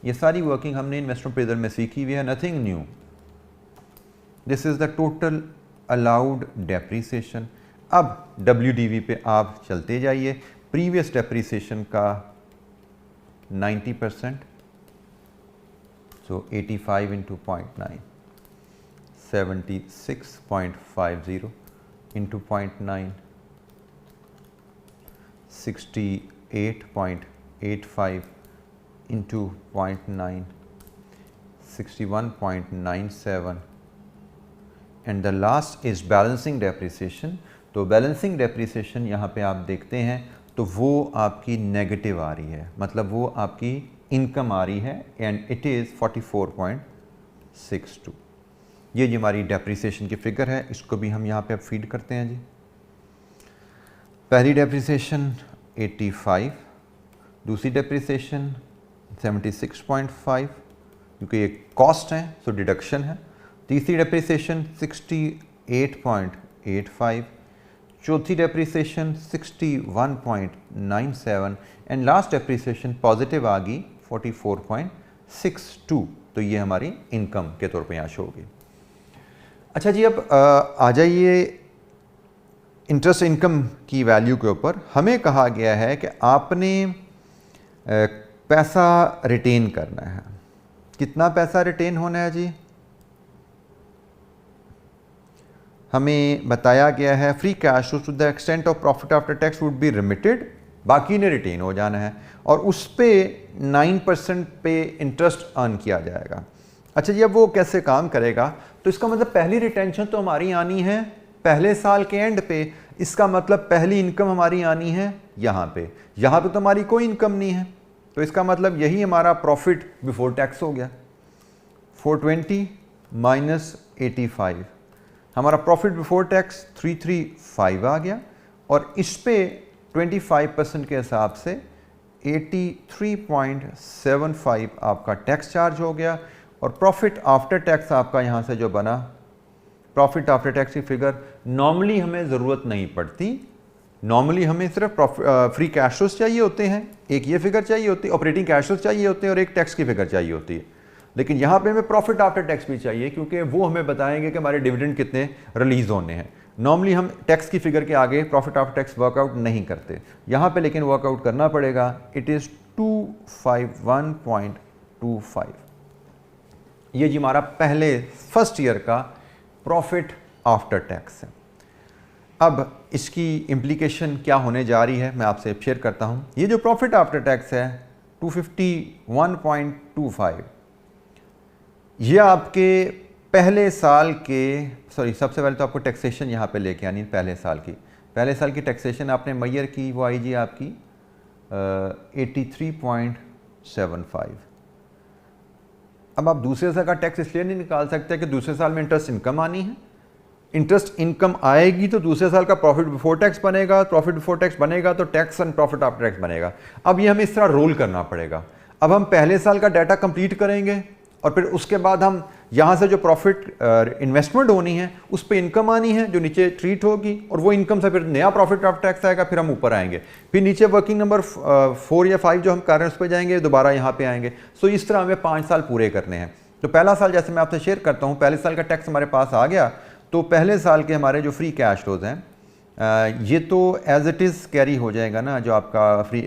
ये सारी वर्किंग हमने इन्वेस्टमेंट अप्रेजल में सीखी हुई है, nothing new. This is the total allowed depreciation. अब WDV पे आप चलते जाइए। प्रीवियस डेप्रीसिएशन का 90%, सो 85 into 0.9, 76.50 into 0.9, 68.85 into 0.9, 61.97, and the last is balancing depreciation. तो बैलेंसिंग डेप्रीसिएशन यहाँ पे आप देखते हैं तो वो आपकी नेगेटिव आ रही है, मतलब वो आपकी इनकम आ रही है, एंड इट इज़ 44.62। ये जी हमारी डेप्रीसिएशन की फिगर है। इसको भी हम यहाँ पे अब फीड करते हैं जी। पहली डेप्रीसिएशन 85, दूसरी डेप्रीसिएशन 76.5 क्योंकि ये कॉस्ट है सो डिडक्शन है। तीसरी डेप्रीसिएशन 68.85, चौथी depreciation 61.97, and last depreciation positive आ गई 44.62। तो ये हमारी इनकम के तौर पे यहाँ शो होगी। अच्छा जी, अब आ जाइए इंटरेस्ट इनकम की वैल्यू के ऊपर। हमें कहा गया है कि आपने पैसा रिटेन करना है। कितना पैसा रिटेन होना है जी? हमें बताया गया है free cash to the extent of profit after tax would be remitted, बाकी ने रिटेन हो जाना है, और उस पे 9% पे इंटरेस्ट अर्न किया जाएगा। अच्छा जी, अब वो कैसे काम करेगा? तो इसका मतलब पहली रिटेंशन तो हमारी आनी है पहले साल के एंड पे। इसका मतलब पहली इनकम हमारी आनी है यहाँ पे तो हमारी कोई इनकम नहीं है, तो इसका मतलब यही हमारा प्रॉफिट बिफोर टैक्स हो गया। 420 माइनस 85, हमारा प्रॉफिट बिफोर टैक्स 335 आ गया, और इस पे 25% के हिसाब से 83.75 आपका टैक्स चार्ज हो गया, और प्रॉफिट आफ्टर टैक्स आपका यहाँ से जो बना, प्रॉफिट आफ्टर टैक्स की फिगर नॉर्मली हमें ज़रूरत नहीं पड़ती, नॉर्मली हमें सिर्फ फ्री कैश फ्लोज चाहिए होते हैं, एक ये फिगर चाहिए होती है, ऑपरेटिंग कैश फ्लोज चाहिए होते हैं और एक टैक्स की फिगर चाहिए होती है। लेकिन यहाँ पे हमें प्रॉफिट आफ्टर टैक्स भी चाहिए, क्योंकि वो हमें बताएंगे कि हमारे डिविडेंड कितने रिलीज होने हैं। नॉर्मली हम टैक्स की फिगर के आगे प्रॉफिट आफ्टर टैक्स वर्कआउट नहीं करते, यहाँ पे लेकिन वर्कआउट करना पड़ेगा। It is 251.25। ये जी हमारा पहले फर्स्ट ईयर का प्रॉफिट आफ्टर टैक्स है। अब इसकी इम्प्लीकेशन क्या होने जा रही है मैं आपसे शेयर करता हूँ। ये जो प्रॉफिट आफ्टर टैक्स है 251.25, ये आपके पहले साल के, सॉरी सबसे पहले तो आपको टैक्सेशन यहाँ पे लेके आनी पहले साल की। पहले साल की टैक्सेशन आपने मैयर की, वो आई जी आपकी 83.75। अब आप दूसरे साल का टैक्स इसलिए नहीं निकाल सकते कि दूसरे साल में इंटरेस्ट इनकम आनी है। इंटरेस्ट इनकम आएगी तो दूसरे साल का प्रॉफिट बिफोर टैक्स बनेगा, प्रॉफिट बिफोर टैक्स बनेगा तो tax and profit after tax बनेगा। अब ये हमें इस तरह रोल करना पड़ेगा। अब हम पहले साल का डाटा कंप्लीट करेंगे और फिर उसके बाद हम यहाँ से जो प्रॉफिट इन्वेस्टमेंट होनी है उस पर इनकम आनी है जो नीचे ट्रीट होगी, और वो इनकम से फिर नया प्रॉफिट आफ्टर टैक्स आएगा, फिर हम ऊपर आएंगे, फिर नीचे वर्किंग नंबर 4 या 5 जो हम कर रहे हैं उस पर जाएंगे, दोबारा यहाँ पे आएंगे। सो इस तरह हमें 5 साल पूरे करने हैं। तो पहला साल जैसे मैं आपसे शेयर करता हूँ, पहले साल का टैक्स हमारे पास आ गया, तो पहले साल के हमारे जो फ्री कैश फ्लोज हैं ये तो एज इट इज़ कैरी हो जाएगा ना। जो आपका फ्री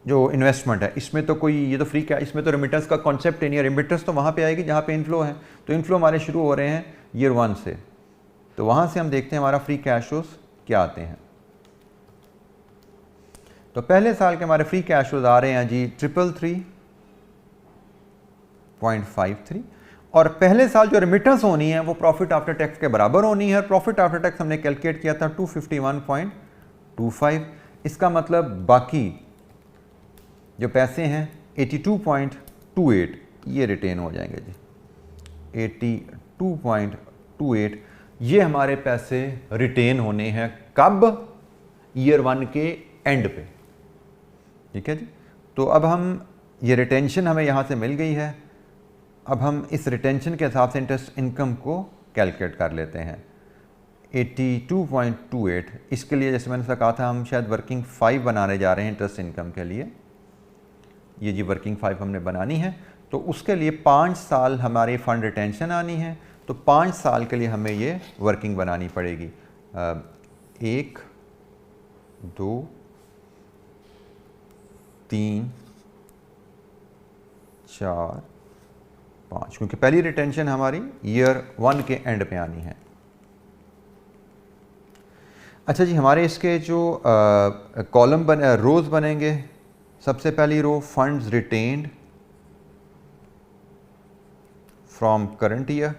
जो इन्वेस्टमेंट है इसमें तो कोई, ये तो फ्री कैश, इसमें तो रेमिटेंस का कॉन्सेप्ट ही नहीं है। रेमिटेंस तो वहाँ पे आएगी जहाँ पे इनफ्लो है। तो इनफ्लो हमारे शुरू हो रहे हैं ईयर 1 से, तो वहाँ से हम देखते हैं हमारा फ्री कैश फ्लोज क्या आते हैं। तो पहले साल के हमारे फ्री कैश फ्लोज आ रहे हैं जी 333.53, और पहले साल जो रेमिटेंस होनी है वो प्रॉफिट आफ्टर टैक्स के बराबर होनी है। प्रॉफिट आफ्टर टैक्स हमने कैलकुलेट किया था 251.25। इसका मतलब बाकी जो पैसे हैं 82.28 ये रिटेन हो जाएंगे जी। 82.28 ये हमारे पैसे रिटेन होने हैं कब? ईयर 1 के एंड पे। ठीक है जी। तो अब हम ये रिटेंशन हमें यहाँ से मिल गई है। अब हम इस रिटेंशन के हिसाब से इंटरेस्ट इनकम को कैलकुलेट कर लेते हैं। 82.28 इसके लिए जैसे मैंने कहा था हम शायद वर्किंग 5 बनाने जा रहे हैं इंटरेस्ट इनकम के लिए। ये जी वर्किंग 5 हमने बनानी है, तो उसके लिए 5 साल हमारी फ़ंड रिटेंशन आनी है। तो 5 साल के लिए हमें ये वर्किंग बनानी पड़ेगी। 1 2 3 4 5, क्योंकि पहली रिटेंशन हमारी ईयर 1 के एंड पे आनी है। अच्छा जी, हमारे इसके जो कॉलम रोज़ बनेंगे, सबसे पहली row funds retained from current year,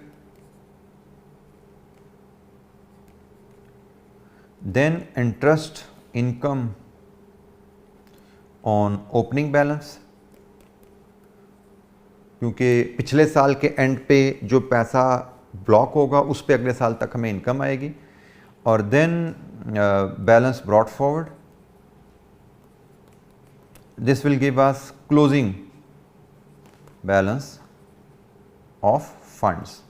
then interest income on opening balance, क्योंकि पिछले साल के एंड पे जो पैसा ब्लॉक होगा उस पे अगले साल तक हमें इनकम आएगी, और then balance brought forward, this will give us closing balance of funds.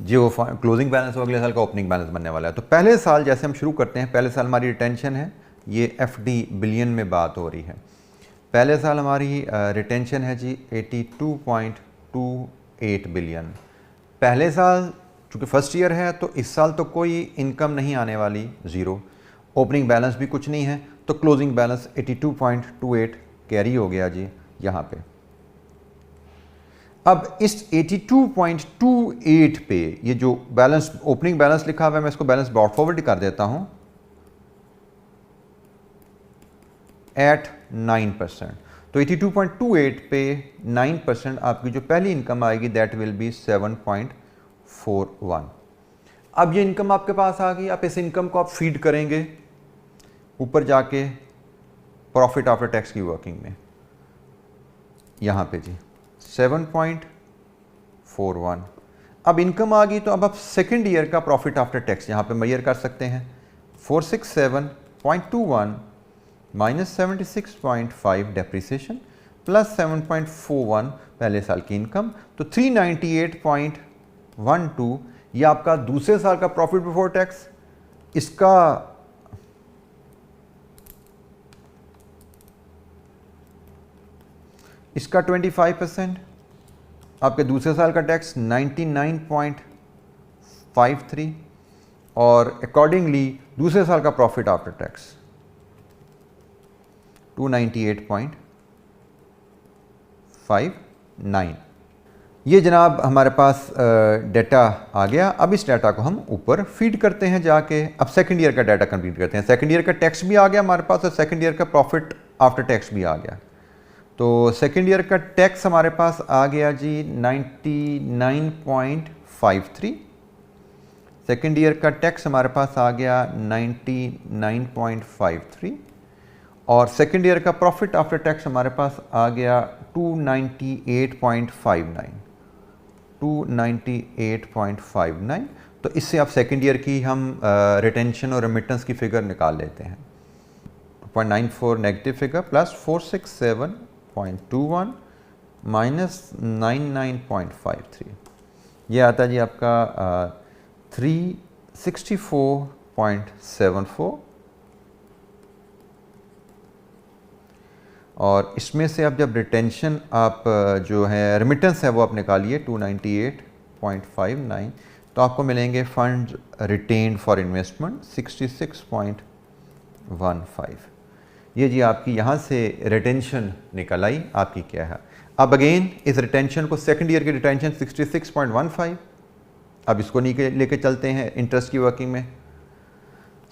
जो क्लोजिंग बैलेंस हो अगले साल का ओपनिंग बैलेंस बनने वाला है। तो पहले साल जैसे हम शुरू करते हैं, पहले साल हमारी रिटेंशन है, ये FD बिलियन में बात हो रही है। पहले साल हमारी रिटेंशन है जी 82.28 बिलियन। पहले साल चूँकि फर्स्ट ईयर है तो इस साल तो कोई इनकम नहीं आने वाली, ज़ीरो। ओपनिंग बैलेंस भी कुछ नहीं है, तो क्लोजिंग बैलेंस 82.28 कैरी हो गया जी यहाँ पे। अब इस 82.28 पे ये जो बैलेंस ओपनिंग बैलेंस लिखा हुआ है, मैं इसको बैलेंस ब्रॉट फॉरवर्ड कर देता हूँ एट 9%। तो 82.28 पे 9% आपकी जो पहली इनकम आएगी दैट विल बी 7.41। अब ये इनकम आपके पास आ गई, आप इस इनकम को आप फीड करेंगे ऊपर जाके प्रॉफिट आफ्टर टैक्स की वर्किंग में, यहाँ पे जी 7.41। अब इनकम आ गई तो अब आप सेकेंड ईयर का प्रॉफिट आफ्टर टैक्स यहाँ पे मेजर कर सकते हैं। 467.21 माइनस 76.5 डेप्रिसिएशन प्लस 7.41 पहले साल की इनकम, तो 398.12 ये आपका दूसरे साल का प्रॉफिट बिफोर टैक्स। इसका 25%, आपके दूसरे साल का टैक्स 99.53 और अकॉर्डिंगली दूसरे साल का प्रॉफिट आफ्टर टैक्स 298.59। ये जनाब हमारे पास डाटा आ गया। अब इस डाटा को हम ऊपर फीड करते हैं जाके। अब सेकंड ईयर का डाटा कंप्लीट करते हैं। सेकंड ईयर का टैक्स भी आ गया हमारे पास और सेकंड ईयर का प्रॉफिट आफ्टर टैक्स भी आ गया। तो सेकंड ईयर का टैक्स हमारे पास आ गया जी 99.53। सेकंड ईयर का टैक्स हमारे पास आ गया 99.53 और सेकंड ईयर का प्रॉफिट आफ्टर टैक्स हमारे पास आ गया 298.59। तो इससे आप सेकंड ईयर की हम रिटेंशन और रेमिटेंस की फिगर निकाल लेते हैं। 2.94 नेगेटिव फिगर प्लस 467.21 माइनस 99.53, ये आता है जी आपका 364.74 और इसमें से अब जब रिटेंशन आप जो है रेमिटेंस है वो आप निकालिए 298.59, तो आपको मिलेंगे फंड रिटेन्ड फॉर इन्वेस्टमेंट 66.15। ये जी आपकी यहाँ से रिटेंशन निकल आई आपकी क्या है। अब अगेन इस रिटेंशन को सेकंड ईयर की रिटेंशन 66.15, अब इसको लेके चलते हैं इंटरेस्ट की वर्किंग में।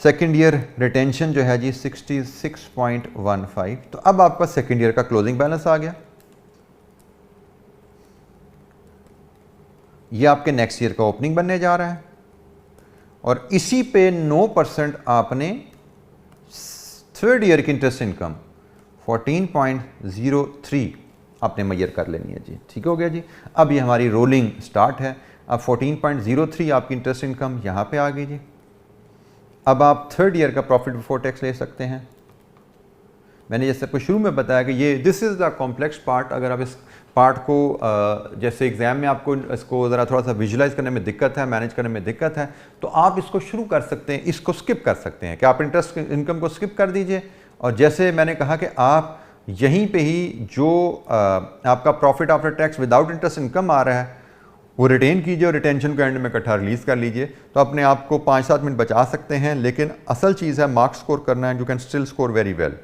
सेकंड ईयर रिटेंशन जो है जी 66.15, तो अब आपका सेकंड ईयर का क्लोजिंग बैलेंस आ गया। ये आपके नेक्स्ट ईयर का ओपनिंग बनने जा रहा है और इसी पे 9% आपने थर्ड ईयर की इंटरेस्ट इनकम 14.03 आपने मेजर कर लेनी है जी। ठीक हो गया जी। अब ये हमारी रोलिंग स्टार्ट है। अब 14.03 आपकी इंटरेस्ट इनकम यहाँ पे आ गई जी। अब आप थर्ड ईयर का प्रॉफिट बिफोर टैक्स ले सकते हैं। मैंने जैसे आपको शुरू में बताया कि ये this is the complex part. अगर आप इस पार्ट को जैसे एग्जाम में आपको इसको ज़रा थोड़ा सा विजुलाइज करने में दिक्कत है, मैनेज करने में दिक्कत है, तो आप इसको शुरू कर सकते हैं, इसको स्किप कर सकते हैं कि आप इंटरेस्ट इनकम को स्किप कर दीजिए और जैसे मैंने कहा कि आप यहीं पे ही जो आपका profit after tax without interest income आ रहा है वो रिटेन कीजिए और रिटेंशन को एंड में इकट्ठा रिलीज़ कर लीजिए। तो अपने आप को 5-7 मिनट बचा सकते हैं, लेकिन असल चीज़ है मार्क्स स्कोर करना है। You can still score very well.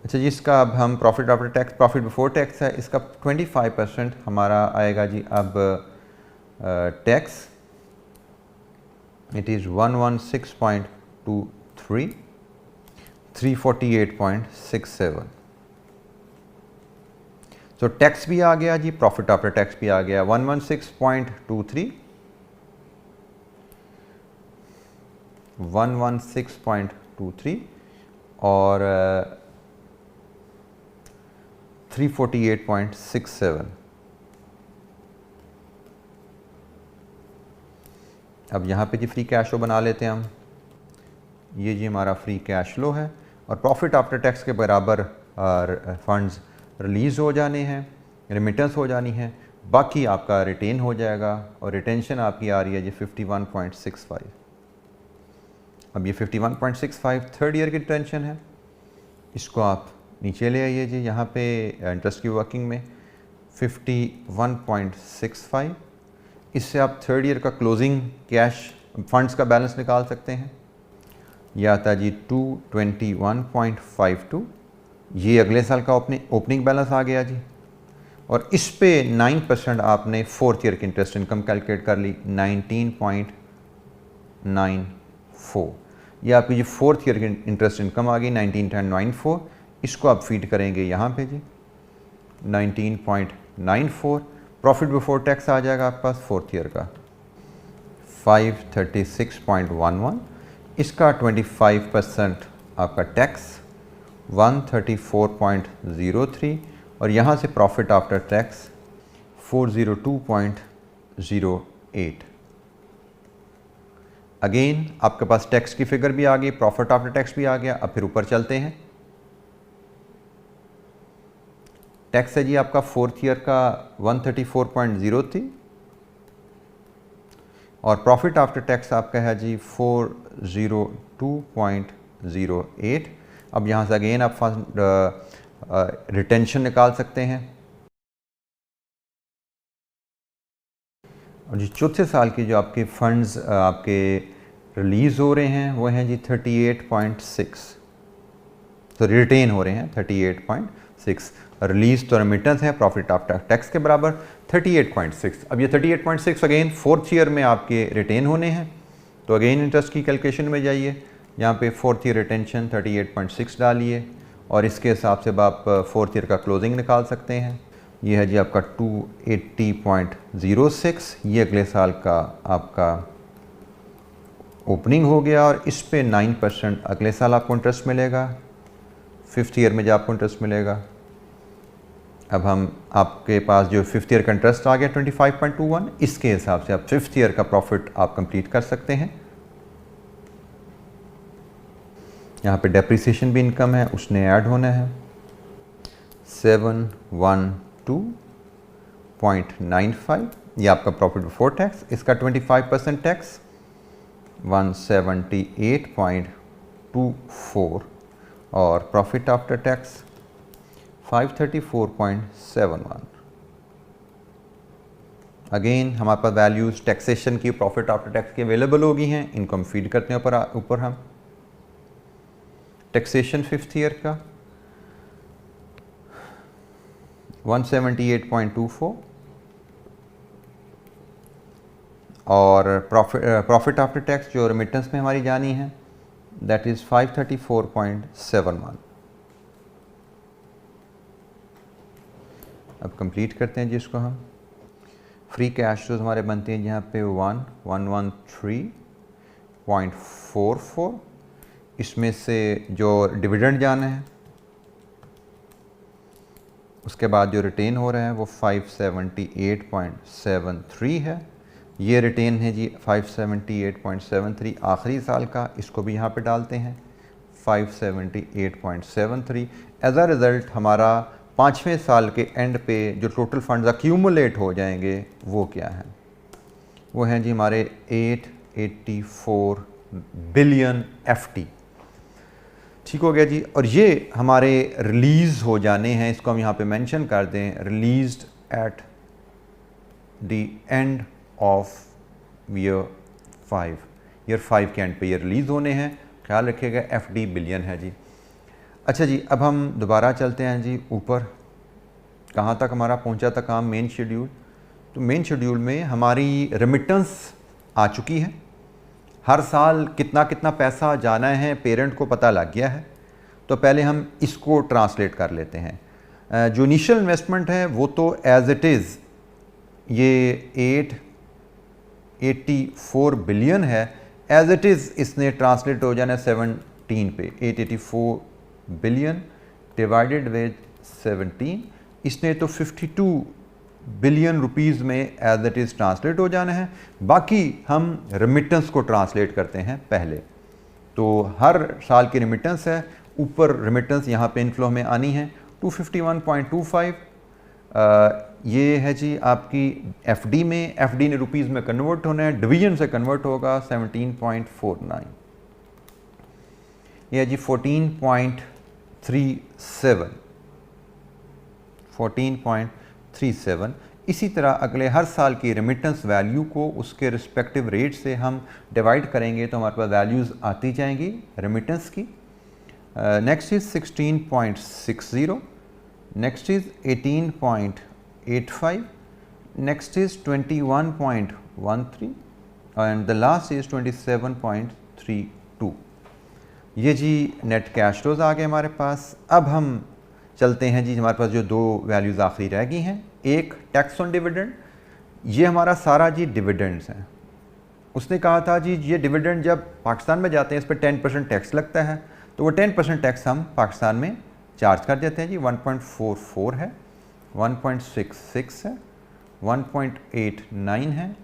अच्छा जी, इसका अब हम profit after tax, profit before tax है, इसका 25% हमारा आएगा जी। अब टैक्स इट इज़ 116.23 348.67। तो टैक्स भी आ गया जी, प्रॉफिट आफ्टर टैक्स भी आ गया 116.23 और 348.67। अब यहाँ पे जी फ्री कैश फ्लो बना लेते हैं हम। ये जी हमारा फ्री कैश फ्लो है और प्रॉफिट आफ्टर टैक्स के बराबर फंड्स रिलीज़ हो जाने हैं, रेमिटेंस हो जानी है, बाकी आपका रिटेन हो जाएगा और रिटेंशन आपकी आ रही है जी 51.65। अब ये 51.65 थर्ड ईयर की रिटेंशन है, इसको आप नीचे ले आइए जी। यहाँ पे इंटरेस्ट की वर्किंग में 51.65, इससे आप थर्ड ईयर का क्लोजिंग कैश फंड्स का बैलेंस निकाल सकते हैं। यह आता है जी 221.52, ये अगले साल का ओपनिंग बैलेंस आ गया जी। और इस पे 9% आपने फोर्थ ईयर की इंटरेस्ट इनकम कैलकुलेट कर ली 19.94। ये आपकी जी फोर्थ ईयर की इंटरेस्ट इनकम आ गई 19.94। इसको आप फीड करेंगे यहाँ पे जी 19.94। प्रॉफिट बिफोर टैक्स आ जाएगा आपके पास फोर्थ ईयर का 536.11। इसका 25% आपका टैक्स 134.03 और यहाँ से प्रॉफिट आफ्टर टैक्स 402.08। अगेन आपके पास टैक्स की फिगर भी आ गई, प्रॉफिट आफ्टर टैक्स भी आ गया। अब फिर ऊपर चलते हैं। टैक्स है जी आपका फोर्थ ईयर का 134.0 थी और प्रॉफिट आफ्टर टैक्स आपका है जी 402.08। अब यहाँ से अगेन आप रिटेंशन निकाल सकते हैं। और जी चौथे साल की जो आपके फंड्स आपके रिलीज़ हो रहे हैं वो हैं जी 38.6, तो रिटेन हो रहे हैं 38.6। रिलीज तो रेमिटेंस है प्रॉफिट आफ्टर टैक्स के बराबर 38.6। अब ये 38.6 अगेन फोर्थ ईयर में आपके रिटेन होने हैं, तो अगेन इंटरेस्ट की कैलकुलेशन में जाइए, यहाँ पे फोर्थ ईयर रिटेंशन 38.6 डालिए और इसके हिसाब से आप फोर्थ ईयर का क्लोजिंग निकाल सकते हैं। ये है जी आपका 280.06, ये अगले साल का आपका ओपनिंग हो गया और इस पे 9% अगले साल आपको इंटरेस्ट मिलेगा, फिफ्थ ईयर में जो आपको इंटरेस्ट मिलेगा। अब हम आपके पास जो फिफ्थ ईयर का इंटरेस्ट आ गया 25.21, इसके हिसाब से आप फिफ्थ ईयर का प्रॉफिट आप कंप्लीट कर सकते हैं। यहाँ पे डेप्रिसिएशन भी इनकम है, उसने ऐड होना है 712.95, ये आपका प्रॉफिट बिफोर टैक्स, इसका 25% टैक्स 178.24 और प्रॉफिट आफ्टर टैक्स 534.71। अगेन हमारे पास वैल्यूज़ टैक्सेशन की प्रॉफिट आफ्टर टैक्स की अवेलेबल होगी हैं, इनको हम फीड करते हैं ऊपर हम टैक्सेशन फिफ्थ ईयर का 178.24 और प्रॉफिट आफ्टर टैक्स जो रेमिटेंस में हमारी जानी है दैट इज़ 534.71। अब कंप्लीट करते हैं जिसको हम फ्री कैश फ्लोज हमारे बनते हैं जहाँ पे 113.44, इसमें से जो डिविडेंड जाना है उसके बाद जो रिटेन हो रहा है वो 578.73 है। ये रिटेन है जी 578.73 आखिरी साल का, इसको भी यहाँ पे डालते हैं 578.73। एज अ रिज़ल्ट हमारा पाँचवें साल के एंड पे जो टोटल फंड्स अक्यूमुलेट हो जाएंगे वो क्या है, वो हैं जी हमारे 884 बिलियन FD। ठीक हो गया जी। और ये हमारे रिलीज़ हो जाने हैं, इसको हम यहाँ पे मेंशन कर दें, released at the end of year 5, year 5 के एंड पे ये रिलीज़ होने हैं, ख्याल रखिएगा FD बिलियन है जी। अच्छा जी, अब हम दोबारा चलते हैं जी ऊपर, कहाँ तक हमारा पहुँचा था काम, मेन शेड्यूल। तो मेन शेड्यूल में हमारी रेमिटेंस आ चुकी है, हर साल कितना कितना पैसा जाना है पेरेंट को पता लग गया है। तो पहले हम इसको ट्रांसलेट कर लेते हैं। जो इनिशियल इन्वेस्टमेंट है वो तो एज इट इज़ ये 884 बिलियन है, एज इट इज़ इसने ट्रांसलेट हो जाना है 17 पे, 884 बिलियन डिवाइडेड विद 17, इसने तो 52 बिलियन रुपीज़ में एज इट इज़ ट्रांसलेट हो जाना है। बाकी हम रेमिटेंस को ट्रांसलेट करते हैं पहले, तो हर साल की रेमिटेंस है, ऊपर रेमिटेंस यहाँ पे इनफ्लो में आनी है 251.25। ये है जी आपकी FD में, FD ने रुपीज़ में कन्वर्ट होना है, डिवीजन से कन्वर्ट होगा 17.49, ये है जी 14.37। इसी तरह अगले हर साल की रेमिटेंस वैल्यू को उसके रिस्पेक्टिव रेट से हम डिवाइड करेंगे तो हमारे पास वैल्यूज़ आती जाएंगी रेमिटेंस की। Next is 16.60, next is 18.85, next is 21.13 and the last is 27.32। ये जी नेट कैश फ्लोज आ गए हमारे पास। अब हम चलते हैं जी, हमारे पास जो दो वैल्यूज़ आखिरी रह गई हैं, एक टैक्स ऑन डिविडेंड, ये हमारा सारा जी डिविडेंड्स हैं। उसने कहा था जी ये डिविडेंड जब पाकिस्तान में जाते हैं इस पर 10% टैक्स लगता है, तो वो 10% टैक्स हम पाकिस्तान में चार्ज कर देते हैं जी। 1.44 है, 1.66 है, 1.89 है,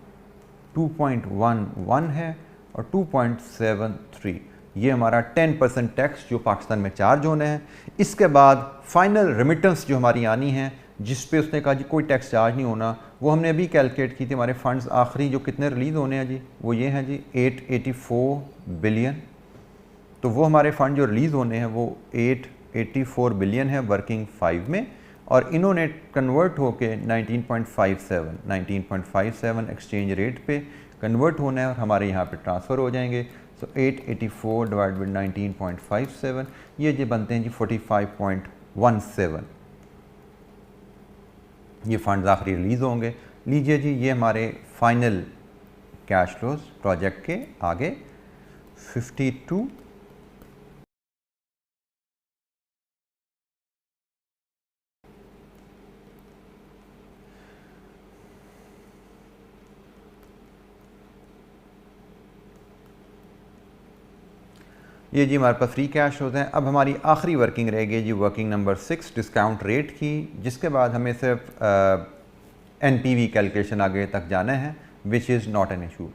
2.11 है, और 2.73 ये हमारा 10% टैक्स जो पाकिस्तान में चार्ज होने हैं। इसके बाद फाइनल रेमिटेंस जो हमारी आनी है, जिस पे उसने कहा जी कोई टैक्स चार्ज नहीं होना, वो हमने अभी कैलकुलेट की थी। हमारे फंड्स आखिरी जो कितने रिलीज़ होने हैं जी, वो ये हैं जी 884 बिलियन। तो वो हमारे फ़ंड जो रिलीज़ होने हैं वो 884 बिलियन है वर्किंग 5 में, और इन्होंने कन्वर्ट होके 19.57 एक्सचेंज रेट पे कन्वर्ट होना है और हमारे यहाँ पे ट्रांसफ़र हो जाएंगे। सो 884 डिवाइड बाई 19.57 ये जो बनते हैं जी 45.17। ये फंड्स आखिरी रिलीज़ होंगे। लीजिए जी, ये हमारे फाइनल कैश फ्लोज प्रोजेक्ट के आगे 52 ये जी हमारे पास फ्री कैश होते हैं। अब हमारी आखिरी वर्किंग रह गई जी वर्किंग नंबर 6 डिस्काउंट रेट की, जिसके बाद हमें सिर्फ NPV कैलकुलेशन आगे तक जाना है, which is not an issue.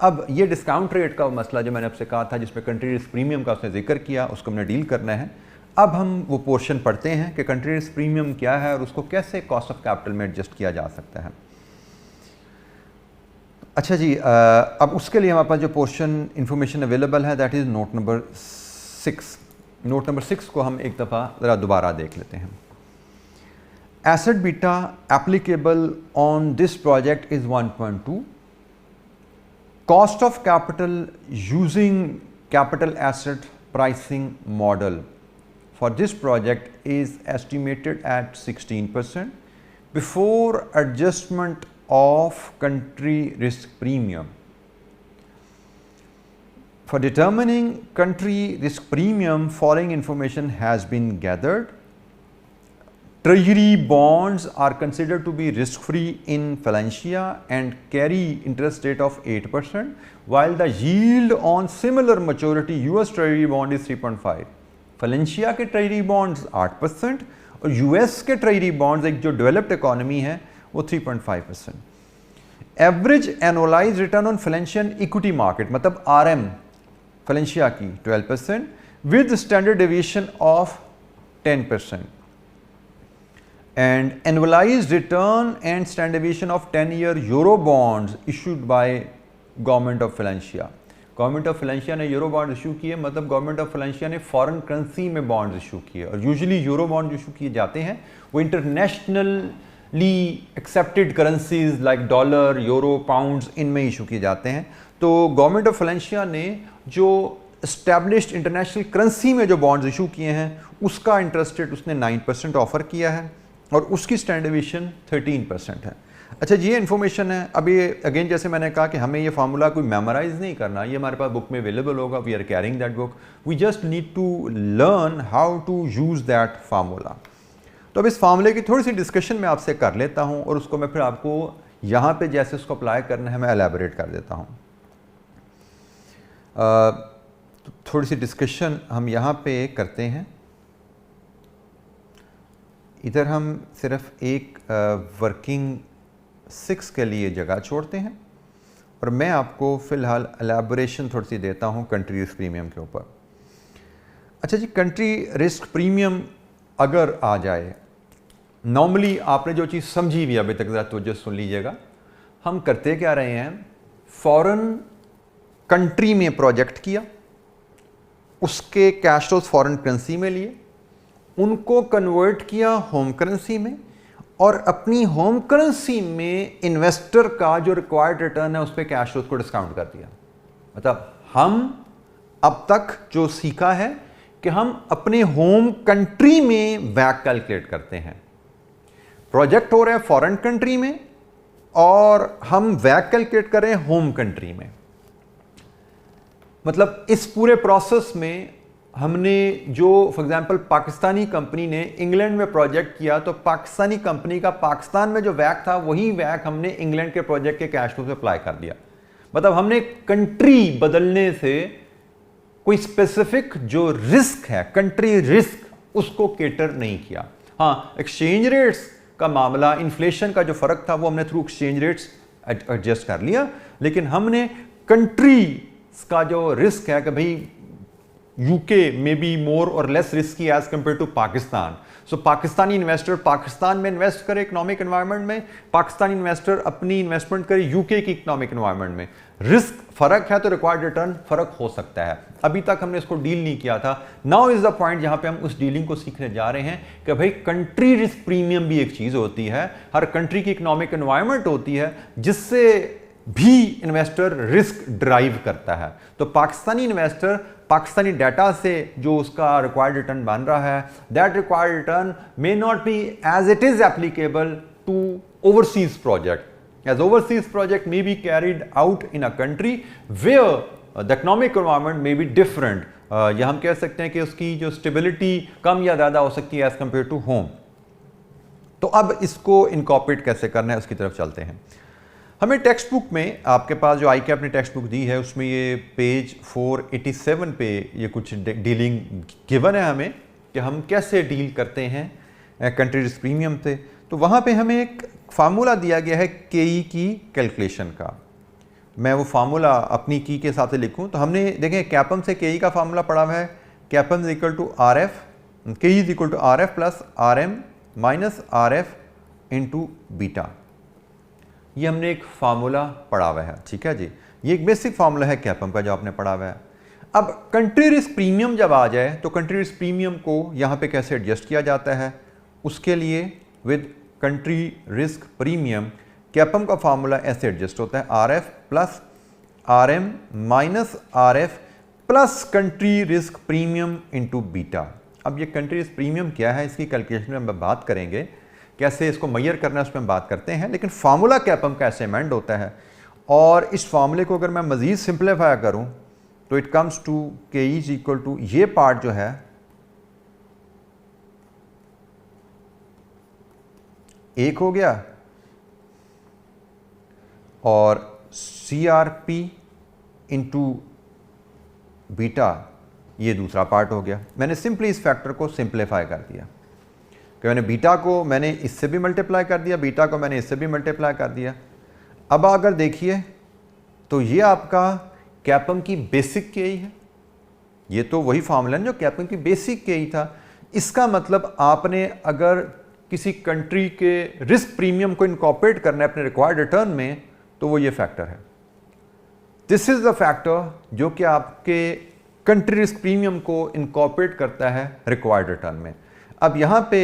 अब ये डिस्काउंट रेट का मसला जो मैंने आपसे कहा था, जिसमें कंट्री रिस्क प्रीमियम का उसने जिक्र किया, उसको हमने डील करना है। अब हम वो पोर्शन पढ़ते हैं कि कंट्री रिस्क प्रीमियम क्या है और उसको कैसे कॉस्ट ऑफ कैपिटल में एडजस्ट किया जा सकता है। अच्छा जी, अब उसके लिए हमारे पास जो पोर्शन इंफॉर्मेशन अवेलेबल है that is note number 6। Note number 6 को हम एक दफ़ा ज़रा दोबारा देख लेते हैं। Asset beta applicable on this project is 1.2। Cost of capital using capital asset pricing model for this project is estimated at 16% before adjustment of country risk premium. For determining country risk premium, following information has been gathered. Treasury bonds are considered to be risk-free in Valencia and carry interest rate of 8%, while the yield on similar maturity US Treasury bond is 3.5. फलेंशिया के treasury bonds 8% और US के treasury bonds, एक जो developed economy है, वो 3.5%। Average annualise return on फलेंशियन equity market मतलब RM फलेंशिया की 12% with standard deviation of 10%, and annualise return and standard deviation of 10-year euro bonds issued by government of फलेंशिया। गवर्नमेंट ऑफ फलेंशिया ने यूरो बॉन्ड इशू किए, मतलब गवर्नमेंट ऑफ फलेंशिया ने फॉरेन करेंसी में बॉन्ड इशू किए, और यूजुअली यूरो बॉन्ड इशू किए जाते हैं वो internationally accepted currencies like dollar, euro, pounds, इनमें इशू किए जाते हैं। तो गवर्नमेंट ऑफ फलेंशिया ने जो एस्टैब्लिश्ड इंटरनेशनल करेंसी में जो बॉन्ड्स इशू किए हैं उसका इंटरेस्ट रेट उसने 9% ऑफर किया है और उसकी स्टैंडर्ड डेविएशन 13% है। अच्छा, ये इन्फॉर्मेशन है। अभी अगेन जैसे मैंने कहा कि हमें ये फार्मूला कोई मेमोराइज नहीं करना, ये हमारे पास बुक में अवेलेबल होगा। We are carrying that book, we just need to learn how to use that formula. तो अब इस फार्मूले की थोड़ी सी डिस्कशन मैं आपसे कर लेता हूँ और उसको मैं फिर आपको यहाँ पे जैसे उसको अप्लाई करना है मैं एलैबोरेट कर देता हूँ। तो थोड़ी सी डिस्कशन हम यहाँ पे करते हैं। इधर हम सिर्फ एक वर्किंग 6 के लिए जगह छोड़ते हैं और मैं आपको फ़िलहाल एलैबोरेशन थोड़ी सी देता हूँ कंट्री रिस्क प्रीमियम के ऊपर। अच्छा जी, कंट्री रिस्क प्रीमियम अगर आ जाए, नॉर्मली आपने जो चीज़ समझी हुई अभी तक ज़रा तवज्जो सुन लीजिएगा। हम करते क्या रहे हैं, फॉरेन कंट्री में प्रोजेक्ट किया, उसके कैश फ्लोज फॉरेन करेंसी में लिए, उनको कन्वर्ट किया होम करेंसी में और अपनी होम करेंसी में इन्वेस्टर का जो रिक्वायर्ड रिटर्न है उस पर कैश फ्लोज को डिस्काउंट कर दिया। मतलब हम अब तक जो सीखा है कि हम अपने होम कंट्री में वैक कैलकुलेट करते हैं। प्रोजेक्ट हो रहा है फॉरेन कंट्री में और हम वैक कैलकुलेट कर रहे हैं होम कंट्री में। मतलब इस पूरे प्रोसेस में हमने जो फॉर एग्जांपल पाकिस्तानी कंपनी ने इंग्लैंड में प्रोजेक्ट किया तो पाकिस्तानी कंपनी का पाकिस्तान में जो वैक था वही वैक हमने इंग्लैंड के प्रोजेक्ट के कैश फ्लो से अप्लाई कर दिया। मतलब हमने कंट्री बदलने से कोई स्पेसिफिक जो रिस्क है, कंट्री रिस्क, उसको केटर नहीं किया। हाँ, एक्सचेंज रेट्स का मामला, इन्फ्लेशन का जो फर्क था वो हमने थ्रू एक्सचेंज रेट्स एडजस्ट कर लिया, लेकिन हमने कंट्री का जो रिस्क है कि भाई यूके में बी मोर और less risky as compare to Pakistan. So Pakistani investor Pakistan में इन्वेस्ट करे इकोनॉमिक एनवायरनमेंट में, पाकिस्तानी इन्वेस्टर अपनी इन्वेस्टमेंट करे यूके की इकोनॉमिक एनवायरनमेंट में। रिस्क फर्क है तो रिक्वायर्ड रिटर्न फर्क हो सकता है। अभी तक हमने इसको डील नहीं किया था। नाउ इज द पॉइंट जहां पे हम उस डीलिंग को सीखने जा रहे हैं कि भाई कंट्री रिस्क प्रीमियम भी एक चीज होती है, हर कंट्री की इकोनॉमिक एनवायरनमेंट होती है जिससे भी इन्वेस्टर रिस्क ड्राइव करता है। तो पाकिस्तानी इन्वेस्टर पाकिस्तानी डाटा से जो उसका रिक्वायर्ड रिटर्न बन रहा है, that required return may not be as it is applicable to overseas project, as overseas project may be carried out in a country where the economic environment may be different. या हम कह सकते हैं कि उसकी जो स्टेबिलिटी कम या ज़्यादा हो सकती है एज कम्पेयर टू होम। तो अब इसको इनकॉर्पोरेट कैसे करना है उसकी तरफ चलते हैं। हमें टेक्स्ट बुक में, आपके पास जो ICAP ने टेक्स्ट बुक दी है उसमें ये पेज 487 पे ये कुछ डीलिंग गिवन है हमें कि हम कैसे डील करते हैं कंट्री रिस्क प्रीमियम से। तो वहाँ पे हमें एक फार्मूला दिया गया है KE की कैलकुलेशन का। मैं वो फार्मूला अपनी की के हिसाब से लिखूं तो हमने देखें कैपम से KE का फार्मूला पड़ा हुआ है। CAPM is equal to RF, KE is equal to RF plus RM minus RF into beta. ये हमने एक फार्मूला पढ़ा हुआ है, ठीक है जी। ये एक बेसिक फार्मूला है कैपम का जो आपने पढ़ा हुआ है। अब कंट्री रिस्क प्रीमियम जब आ जाए तो कंट्री रिस्क प्रीमियम को यहाँ पे कैसे एडजस्ट किया जाता है, उसके लिए विद कंट्री रिस्क प्रीमियम कैपम का फार्मूला ऐसे एडजस्ट होता है RF plus RM minus RF plus country risk premium into beta. अब ये कंट्री रिस्क प्रीमियम क्या है इसकी कैलकुलेशन में हम बात करेंगे, कैसे इसको मेजर करना है उस पर हम बात करते हैं, लेकिन फार्मूला कैपम का ऐसे अमेंड होता है। और इस फार्मूले को अगर मैं मज़ीद सिंप्लीफाई करूं तो it comes to KE is equal to, ये पार्ट जो है एक हो गया और CRP इंटू बीटा ये दूसरा पार्ट हो गया। मैंने सिंपली इस फैक्टर को सिंप्लीफाई कर दिया कि मैंने बीटा को मैंने इससे भी मल्टीप्लाई कर दिया, बीटा को मैंने इससे भी मल्टीप्लाई कर दिया। अब अगर देखिए तो ये आपका कैपम की बेसिक KE है, ये तो वही फार्मूला है जो कैपम की बेसिक KE था। इसका मतलब आपने अगर किसी कंट्री के रिस्क प्रीमियम को इनकॉर्पोरेट करना है अपने रिक्वायर्ड रिटर्न में तो वो ये फैक्टर है। दिस इज द फैक्टर जो कि आपके कंट्री रिस्क प्रीमियम को इनकॉर्पोरेट करता है रिक्वायर्ड रिटर्न में। अब यहाँ पे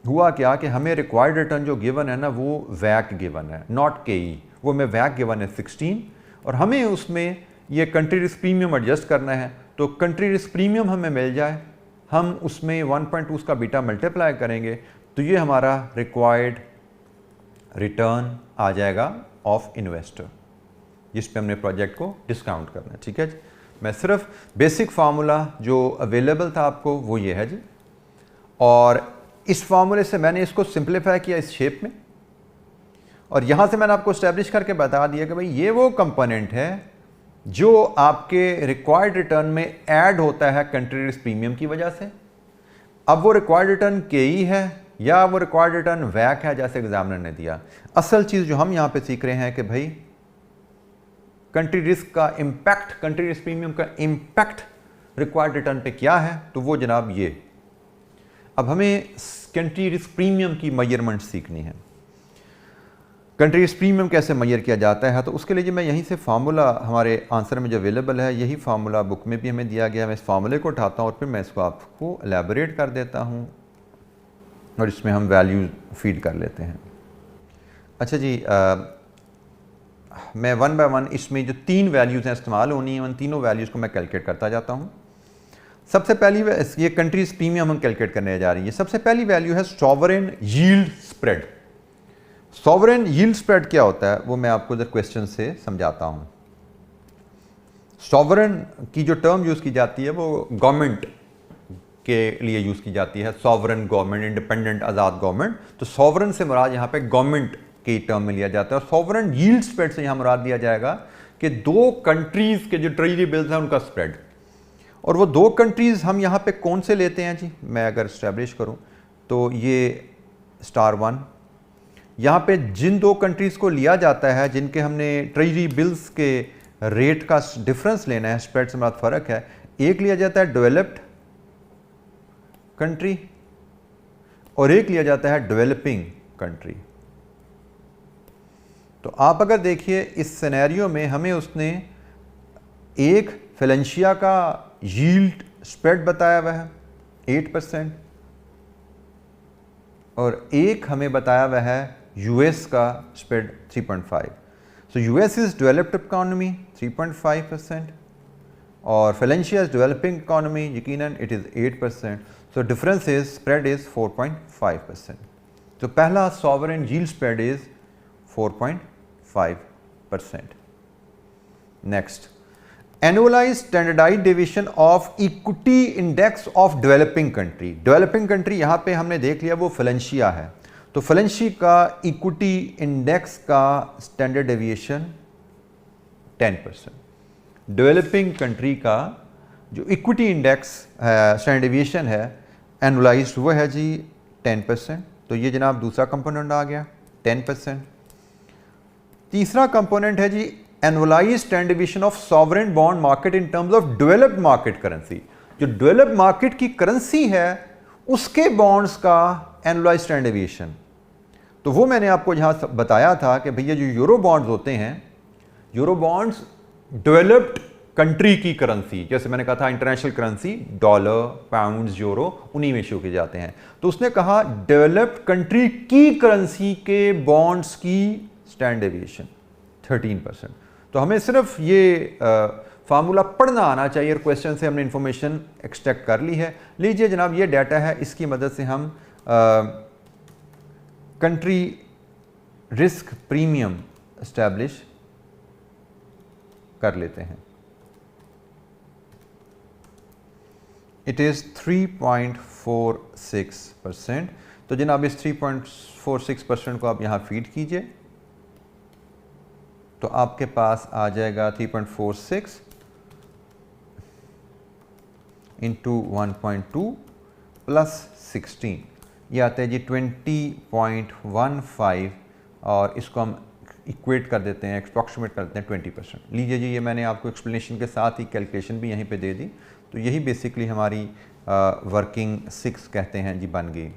हुआ क्या कि हमें रिक्वायर्ड रिटर्न जो गिवन है ना वो वैक गिवन है, नॉट KE। वो में वैक गिवन है 16 और हमें उसमें ये कंट्री रिस्क प्रीमियम एडजस्ट करना है। तो कंट्री रिस्क प्रीमियम हमें मिल जाए, हम उसमें 1.2 उसका बीटा मल्टीप्लाई करेंगे तो ये हमारा रिक्वायर्ड रिटर्न आ जाएगा ऑफ इन्वेस्टर, जिस पे हमने प्रोजेक्ट को डिस्काउंट करना है, ठीक है जी। मैं सिर्फ बेसिक फार्मूला जो अवेलेबल था आपको वो ये है जी, और इस फार्मूले से मैंने इसको सिंप्लीफाई किया इस शेप में और यहाँ से मैंने आपको इस्टेब्लिश करके बता दिया कि भाई ये वो कंपोनेंट है जो आपके रिक्वायर्ड रिटर्न में ऐड होता है कंट्री रिस्क प्रीमियम की वजह से। अब वो रिक्वायर्ड रिटर्न KE है या वो रिक्वायर्ड रिटर्न वैक है जैसे एग्जामिनर ने दिया। असल चीज़ जो हम यहाँ पे सीख रहे हैं कि भाई कंट्री रिस्क का इम्पैक्ट, कंट्री रिस्क प्रीमियम का इम्पैक्ट रिक्वायर्ड रिटर्न पे क्या है, तो वो जनाब ये। अब हमें कंट्री रिस्क प्रीमियम की मेजरमेंट सीखनी है। कंट्री रिस्क प्रीमियम कैसे मेजर किया जाता है, तो उसके लिए मैं यहीं से फार्मूला हमारे आंसर में जो अवेलेबल है यही फार्मूला बुक में भी हमें दिया गया है। मैं इस फार्मूले को उठाता हूँ और फिर मैं इसको आपको एलैबोरेट कर देता हूँ और इसमें हम वैल्यूज फीड कर लेते हैं। अच्छा जी, मैं वन बाय वन इसमें जो 3 वैल्यूज़ हैं इस्तेमाल होनी है उन तीनों वैल्यूज़ को मैं कैलकुलेट करता जाता हूँ। सबसे पहली ये कंट्री रिस्क प्रीमियम हम कैलकुलेट करने जा रही है। सबसे पहली वैल्यू है sovereign yield spread. Sovereign yield spread क्या होता है वो मैं आपको इधर क्वेश्चन से समझाता हूँ। सॉवरेन की जो टर्म यूज़ की जाती है वो गवर्नमेंट के लिए यूज़ की जाती है, सॉवरेन गवर्नमेंट, इंडिपेंडेंट आज़ाद गवर्नमेंट। तो सॉवरेन से मुराद यहाँ पे गवर्नमेंट की टर्म में लिया जाता है और सॉवरेन यील्ड स्प्रेड से यहाँ मुराद दिया जाएगा कि 2 कंट्रीज़ के जो ट्रेजरी बिल्स हैं उनका स्प्रेड। और वो 2 कंट्रीज़ हम यहाँ पे कौन से लेते हैं जी, मैं अगर इस्टेब्लिश करूँ तो ये *1 यहाँ पे जिन 2 कंट्रीज़ को लिया जाता है जिनके हमने ट्रेजरी बिल्स के रेट का डिफरेंस लेना है, स्प्रेड से हमारा फ़र्क है, एक लिया जाता है डेवलप्ड कंट्री और एक लिया जाता है डेवलपिंग कंट्री। तो आप अगर देखिए इस सिनेरियो में हमें उसने एक फेलेंशिया का यील्ड स्प्रेड बताया हुआ है 8% और एक हमें बताया हुआ है यूएस का spread 3.5। So US is developed economy 3.5% और फेलेंशिया इज डेवलपिंग इकोनॉमी, यकीनन it is 8%। So difference is spread is 4.5%। तो पहला sovereign yield spread is 4.5%। Next, annualize standardized deviation of equity index of developing country. Developing country यहाँ पे हमने देख लिया वो फेलेंशिया है, तो फेलेंशिया का इक्विटी इंडेक्स का स्टैंडर्ड डेविएशन 10%। डेवलपिंग कंट्री का जो इक्विटी इंडेक्स स्टैंडर्ड डेविएशन है एनुअलाइज्ड वो है जी 10%। तो ये जनाब दूसरा कंपोनेंट आ गया 10%। तीसरा कंपोनेंट है जी annualised standard deviation of sovereign bond market in terms of developed market currency. जो डेवलप्ड मार्केट की करेंसी है उसके बॉन्ड्स का एनुअलाइज्ड स्टैंडर्ड डेविएशन, तो वो मैंने आपको यहाँ बताया था कि भैया जो यूरो बॉन्ड्स होते हैं, यूरो बॉन्ड्स डेवलप्ड कंट्री की करेंसी, जैसे मैंने कहा था international currency dollar, pounds, euro, उन्हीं में इशू किए जाते हैं। तो उसने कहा डेवलप्ड कंट्री की करेंसी के बॉन्ड्स की स्टैंडर्ड डेविएशन 13%। तो हमें सिर्फ ये फार्मूला पढ़ना आना चाहिए और क्वेश्चन से हमने इंफॉर्मेशन एक्सट्रैक्ट कर ली है। लीजिए जनाब ये डाटा है, इसकी मदद से हम कंट्री रिस्क प्रीमियम एस्टैब्लिश कर लेते हैं। It is 3.46%। तो जनाब इस 3.46% को आप यहाँ फीड कीजिए तो आपके पास आ जाएगा 3.46 इंटू 1.2 प्लस 16, ये आता है जी 20.15 और इसको हम इक्वेट कर देते हैं, अप्रॉक्सीमेट कर देते हैं 20%। लीजिए जी ये मैंने आपको एक्सप्लेनेशन के साथ ही कैलकुलेशन भी यहीं पे दे दी। तो यही बेसिकली हमारी वर्किंग 6 कहते हैं जी बन गई।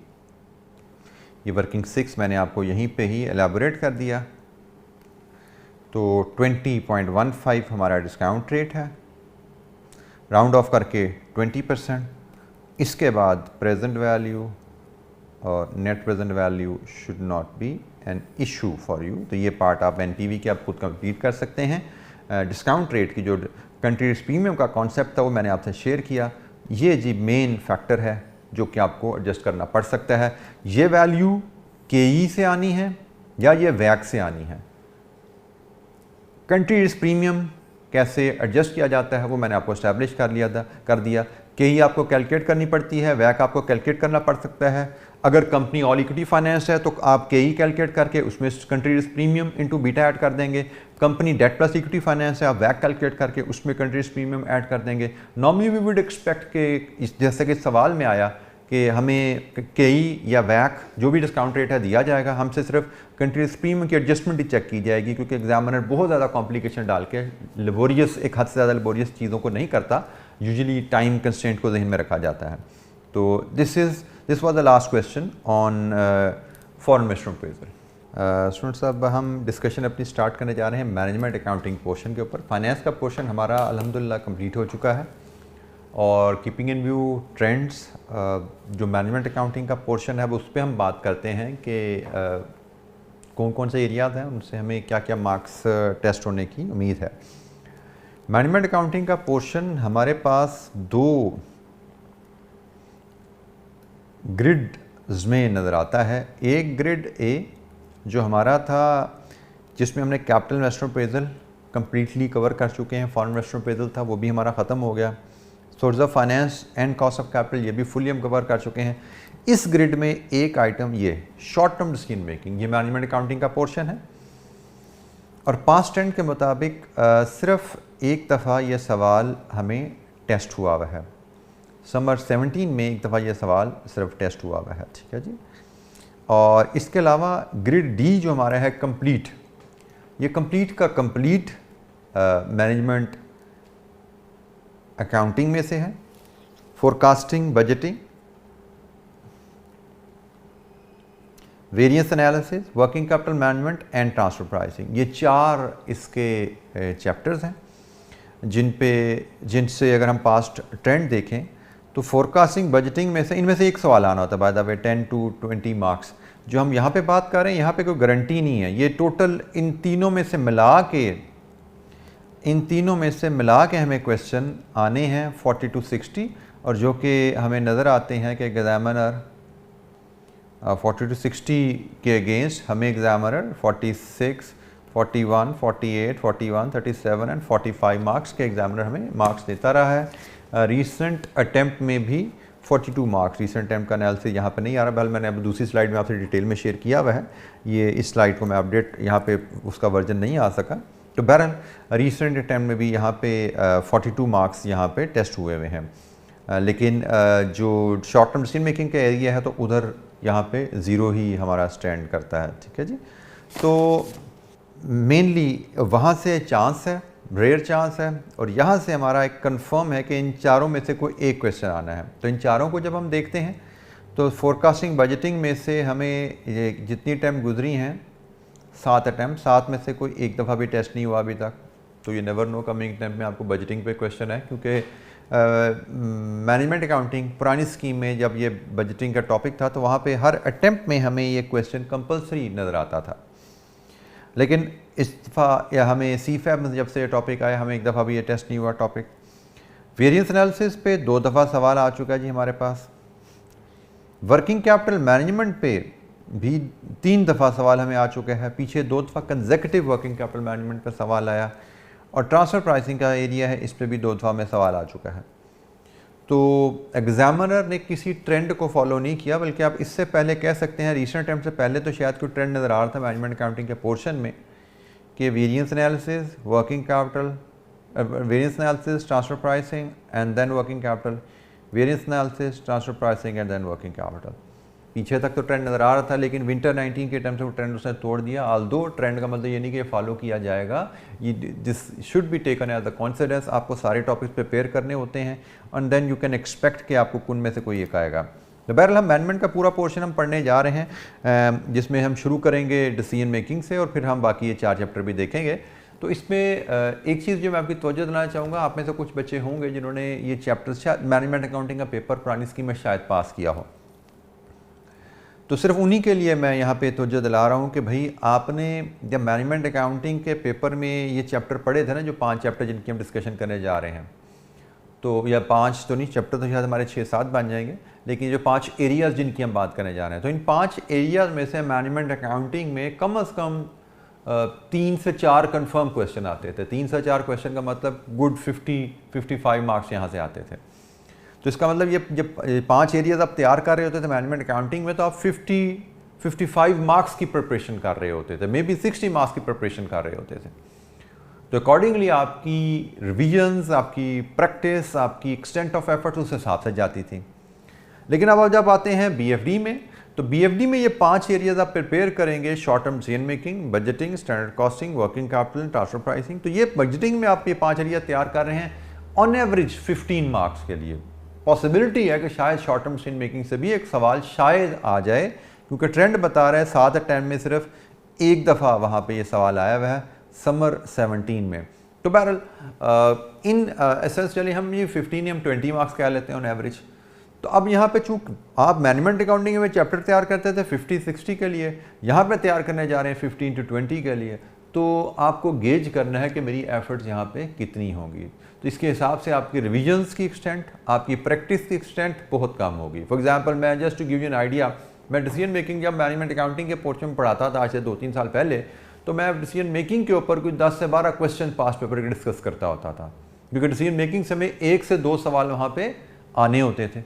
ये वर्किंग 6 मैंने आपको यहीं पे ही एलैबोरेट कर दिया। तो 20.15 हमारा डिस्काउंट रेट है, राउंड ऑफ करके 20%। इसके बाद प्रेजेंट वैल्यू और net present value should not be an issue for you. तो ये पार्ट आप एनपीवी के आप खुद कंप्लीट कर सकते हैं। डिस्काउंट रेट की जो कंट्री रिस्क प्रीमियम का कॉन्सेप्ट था वो मैंने आपसे शेयर किया। ये जी मेन फैक्टर है जो कि आपको एडजस्ट करना पड़ सकता है। ये वैल्यू केई से आनी है या ये वैक से आनी है। कंट्री रिस्क प्रीमियम कैसे एडजस्ट किया जाता है वो मैंने आपको एस्टैब्लिश कर दिया। केई आपको कैलकुलेट करनी पड़ती है, वैक आपको कैलकुलेट करना पड़ सकता है। अगर कंपनी ऑल इक्विटी फाइनेंस है तो आप केई कैलकुलेट करके उसमें country risk premium into beta add कर देंगे। Company debt plus equity finance है, आप वैक कैलकुलेट करके उसमें कंट्री रिस्क प्रीमियम ऐड कर देंगे। नॉर्मली वी वुड एक्सपेक्ट के जैसे कि सवाल में आया कि हमें केई या वैक जो भी डिस्काउंट रेट है दिया जाएगा, हमसे सिर्फ कंट्री रिस्क प्रीमियम की एडजस्टमेंट ही चेक की जाएगी, क्योंकि एग्जामिनर बहुत ज़्यादा कॉम्प्लिकेशन डाल के लेबोरियस, एक हद से ज़्यादा लेबोरियस चीज़ों को नहीं करता। यूजुअली टाइम कंस्ट्रेंट को जहन में रखा जाता है। तो this was the last question on foreign investment appraisal. Student साहब हम डिस्कशन अपनी स्टार्ट करने जा रहे हैं मैनेजमेंट अकाउंटिंग पोर्शन के ऊपर। फाइनेंस का पोर्शन हमारा अल्हम्दुलिल्लाह कंप्लीट हो चुका है और कीपिंग इन व्यू ट्रेंड्स, जो मैनेजमेंट अकाउंटिंग का पोर्शन है वो उस पर हम बात करते हैं कि कौन कौन से एरियाज़ हैं, उनसे हमें क्या क्या मार्क्स टेस्ट होने की उम्मीद है। मैनेजमेंट अकाउंटिंग का पोर्शन हमारे पास 2 ग्रिड्स में नज़र आता है। एक ग्रिड ए जो हमारा था जिसमें हमने capital investment appraisal completely cover कर चुके हैं, फॉरेन इन्वेस्टमेंट अप्रेजल था वो भी हमारा ख़त्म हो गया, source of finance and cost of capital ये भी फुली हम कवर कर चुके हैं। इस ग्रिड में एक आइटम ये शॉर्ट टर्म डिसीजन मेकिंग, ये मैनेजमेंट अकाउंटिंग का पोर्शन है और पास्ट ट्रेंड के मुताबिक सिर्फ एक दफ़ा ये सवाल हमें टेस्ट हुआ हुआ है। समर 17 में एक दफ़ा ये सवाल सिर्फ टेस्ट हुआ हुआ है, ठीक है जी। और इसके अलावा ग्रिड डी जो हमारा है कंप्लीट, ये कंप्लीट का कंप्लीट मैनेजमेंट अकाउंटिंग में से है, forecasting, budgeting, variance analysis, working capital management and transfer pricing. ये 4 इसके चैप्टर्स हैं जिनसे अगर हम पास्ट ट्रेंड देखें तो फोरकास्टिंग, बजटिंग में से इनमें से एक सवाल आना होता है by the way, 10 to 20 marks. जो हम यहाँ पे बात कर रहे हैं यहाँ पे कोई गारंटी नहीं है, ये टोटल इन तीनों में से मिला के हमें क्वेश्चन आने हैं 40 to 60, और जो कि हमें नज़र आते हैं कि एग्जामिनर 40 to 60 के अगेंस्ट हमें एग्जामिनर 46, 41, 48, 41, 37 एंड 45 मार्क्स के एग्जामिनर हमें मार्क्स देता रहा है। रीसेंट अटैम्प्ट में भी 42 मार्क्स, रीसेंट अटैम्प्ट का एनालिसिस यहाँ पे नहीं आ रहा, बहल मैंने अब दूसरी स्लाइड में आपसे डिटेल में शेयर किया हुआ है, ये इस स्लाइड को मैं अपडेट यहाँ पे उसका वर्जन नहीं आ सका। तो बहरहाल रीसेंट अटैम्प्ट में भी यहाँ पे 42 मार्क्स यहाँ पे टेस्ट हुए हुए हैं, लेकिन जो शॉर्ट टर्म डिसीजन मेकिंग का एरिया है तो उधर यहाँ पे 0 ही हमारा स्टैंड करता है, ठीक है जी। तो मेनली वहाँ से चांस है, रेयर चांस है, और यहाँ से हमारा एक कंफर्म है कि इन चारों में से कोई एक क्वेश्चन आना है। तो इन चारों को जब हम देखते हैं तो फोरकास्टिंग, बजटिंग में से हमें ये जितनी अटैम्प्ट गुजरी हैं 7 अटैम्प्ट, 7 में से कोई एक दफ़ा भी टेस्ट नहीं हुआ अभी तक। तो ये नेवर नो कमिंग अटैम्प्ट में आपको बजटिंग पे क्वेश्चन है, क्योंकि मैनेजमेंट अकाउंटिंग पुरानी स्कीम में जब ये बजटिंग का टॉपिक था तो वहाँ पे हर अटैम्प्ट में हमें ये क्वेश्चन कंपलसरी नज़र आता था। लेकिन इस दफ़ा या हमें CFAB में जब से ये टॉपिक आया हमें एक दफ़ा भी ये टेस्ट नहीं हुआ टॉपिक। वेरिएंस एनालिसिस पे 2 दफ़ा सवाल आ चुका है जी हमारे पास। वर्किंग कैपिटल मैनेजमेंट पे भी 3 दफ़ा सवाल हमें आ चुका है, पीछे 2 दफ़ा कंसेक्यूटिव वर्किंग कैपिटल मैनेजमेंट पे सवाल आया, और ट्रांसफ़र प्राइसिंग का एरिया है, इस पर भी 2 दफ़ा में सवाल आ चुका है। तो एग्जामिनर ने किसी ट्रेंड को फॉलो नहीं किया, बल्कि आप इससे पहले कह सकते हैं रीसेंट अटैम्प्ट से पहले तो शायद कोई ट्रेंड नज़र आ रहा था मैनेजमेंट अकाउंटिंग के पोर्शन में कि variance analysis, working capital, variance analysis, transfer pricing and then working capital, variance analysis, transfer pricing and then working capital. पीछे तक तो ट्रेंड नज़र आ रहा था, लेकिन विंटर 19 के टाइम से वो ट्रेंड उसने तोड़ दिया। आल्दो ट्रेंड का मतलब ये नहीं कि फॉलो किया जाएगा, ये this should be taken as the consideration. आपको सारे टॉपिक्स प्रिपेयर करने होते हैं and then you can expect कि आपको उनमें से कोई एक आएगा। तो बहरहाल हम मैनेजमेंट का पूरा पोर्शन हम पढ़ने जा रहे हैं, जिसमें हम शुरू करेंगे डिसीजन मेकिंग से और फिर हम बाकी ये 4 चैप्टर भी देखेंगे। तो इसमें एक चीज़ जो मैं आपकी तवज्जो दिलाना चाहूँगा, आप में से कुछ बच्चे होंगे जिन्होंने ये चैप्टर शायद मैनेजमेंट अकाउंटिंग का पेपर पुरानी स्कीम में शायद पास किया हो, तो सिर्फ उन्हीं के लिए मैं यहाँ पे तवज्जो दिला रहा हूँ कि भाई आपने जब मैनेजमेंट अकाउंटिंग के पेपर में ये चैप्टर पढ़े थे ना, जो 5 चैप्टर जिनकी हम डिस्कशन करने जा रहे हैं, तो या 5 तो नहीं चैप्टर तो शायद हमारे 6-7 बन जाएंगे, लेकिन जो 5 एरियाज़ जिनकी हम बात करने जा रहे हैं, तो इन 5 एरियाज़ में से मैनेजमेंट अकाउंटिंग में कम अज़ कम 3 से 4 कन्फर्म क्वेश्चन आते थे। 3 से 4 क्वेश्चन का मतलब गुड 50-55 मार्क्स यहाँ से आते थे। तो इसका मतलब ये जब 5 एरियाज आप तैयार कर रहे होते थे मैनेजमेंट अकाउंटिंग में, तो आप 50-55 मार्क्स की प्रिपरेशन कर रहे होते थे, मे बी 60 मार्क्स की प्रिपरेशन कर रहे होते थे। तो अकॉर्डिंगली आपकी रिविजन्स, आपकी प्रैक्टिस, आपकी एक्सटेंट ऑफ एफर्ट उस हिसाब से जाती थी। लेकिन अब जब आते हैं BFD में, तो BFD में ये 5 एरियाज आप प्रिपेयर करेंगे, short term decision making, budgeting, standard costing, working capital, transfer pricing. तो ये बजटिंग में आप ये 5 एरिया तैयार कर रहे हैं ऑन एवरेज 15 मार्क्स के लिए। पॉसिबिलिटी है कि शायद शॉर्ट टर्म डिसीजन मेकिंग से भी एक सवाल शायद आ जाए, क्योंकि ट्रेंड बता रहा है 7 अटैम्प्ट में सिर्फ एक दफ़ा वहाँ पे ये सवाल आया हुआ है समर 17 में। तो बहरहाल इन एसेंशियली हम ये 15 हम 20 मार्क्स कह लेते हैं ऑन एवरेज। तो अब यहाँ पे चूँकि आप मैनेजमेंट अकाउंटिंग में चैप्टर तैयार करते थे 50-60 के लिए, यहाँ पे तैयार करने जा रहे हैं 15 to 20 के लिए, तो आपको गेज करना है कि मेरी एफर्ट्स यहाँ पे कितनी होंगी। तो इसके हिसाब से आपकी रिविजन्स की एक्सटेंट, आपकी प्रैक्टिस की एक्सटेंट बहुत कम होगी। फॉर एग्जांपल मैं just to give you an idea, मैं डिसीजन मेकिंग जब मैनेजमेंट अकाउंटिंग के पोर्शन में पढ़ाता था आज से 2-3 साल पहले, तो मैं डिसीजन मेकिंग के ऊपर कुछ 10 से 12 क्वेश्चन पास्ट पेपर के डिस्कस करता होता था, क्योंकि डिसीजन मेकिंग से हमें 1 से 2 सवाल वहाँ पे आने होते थे।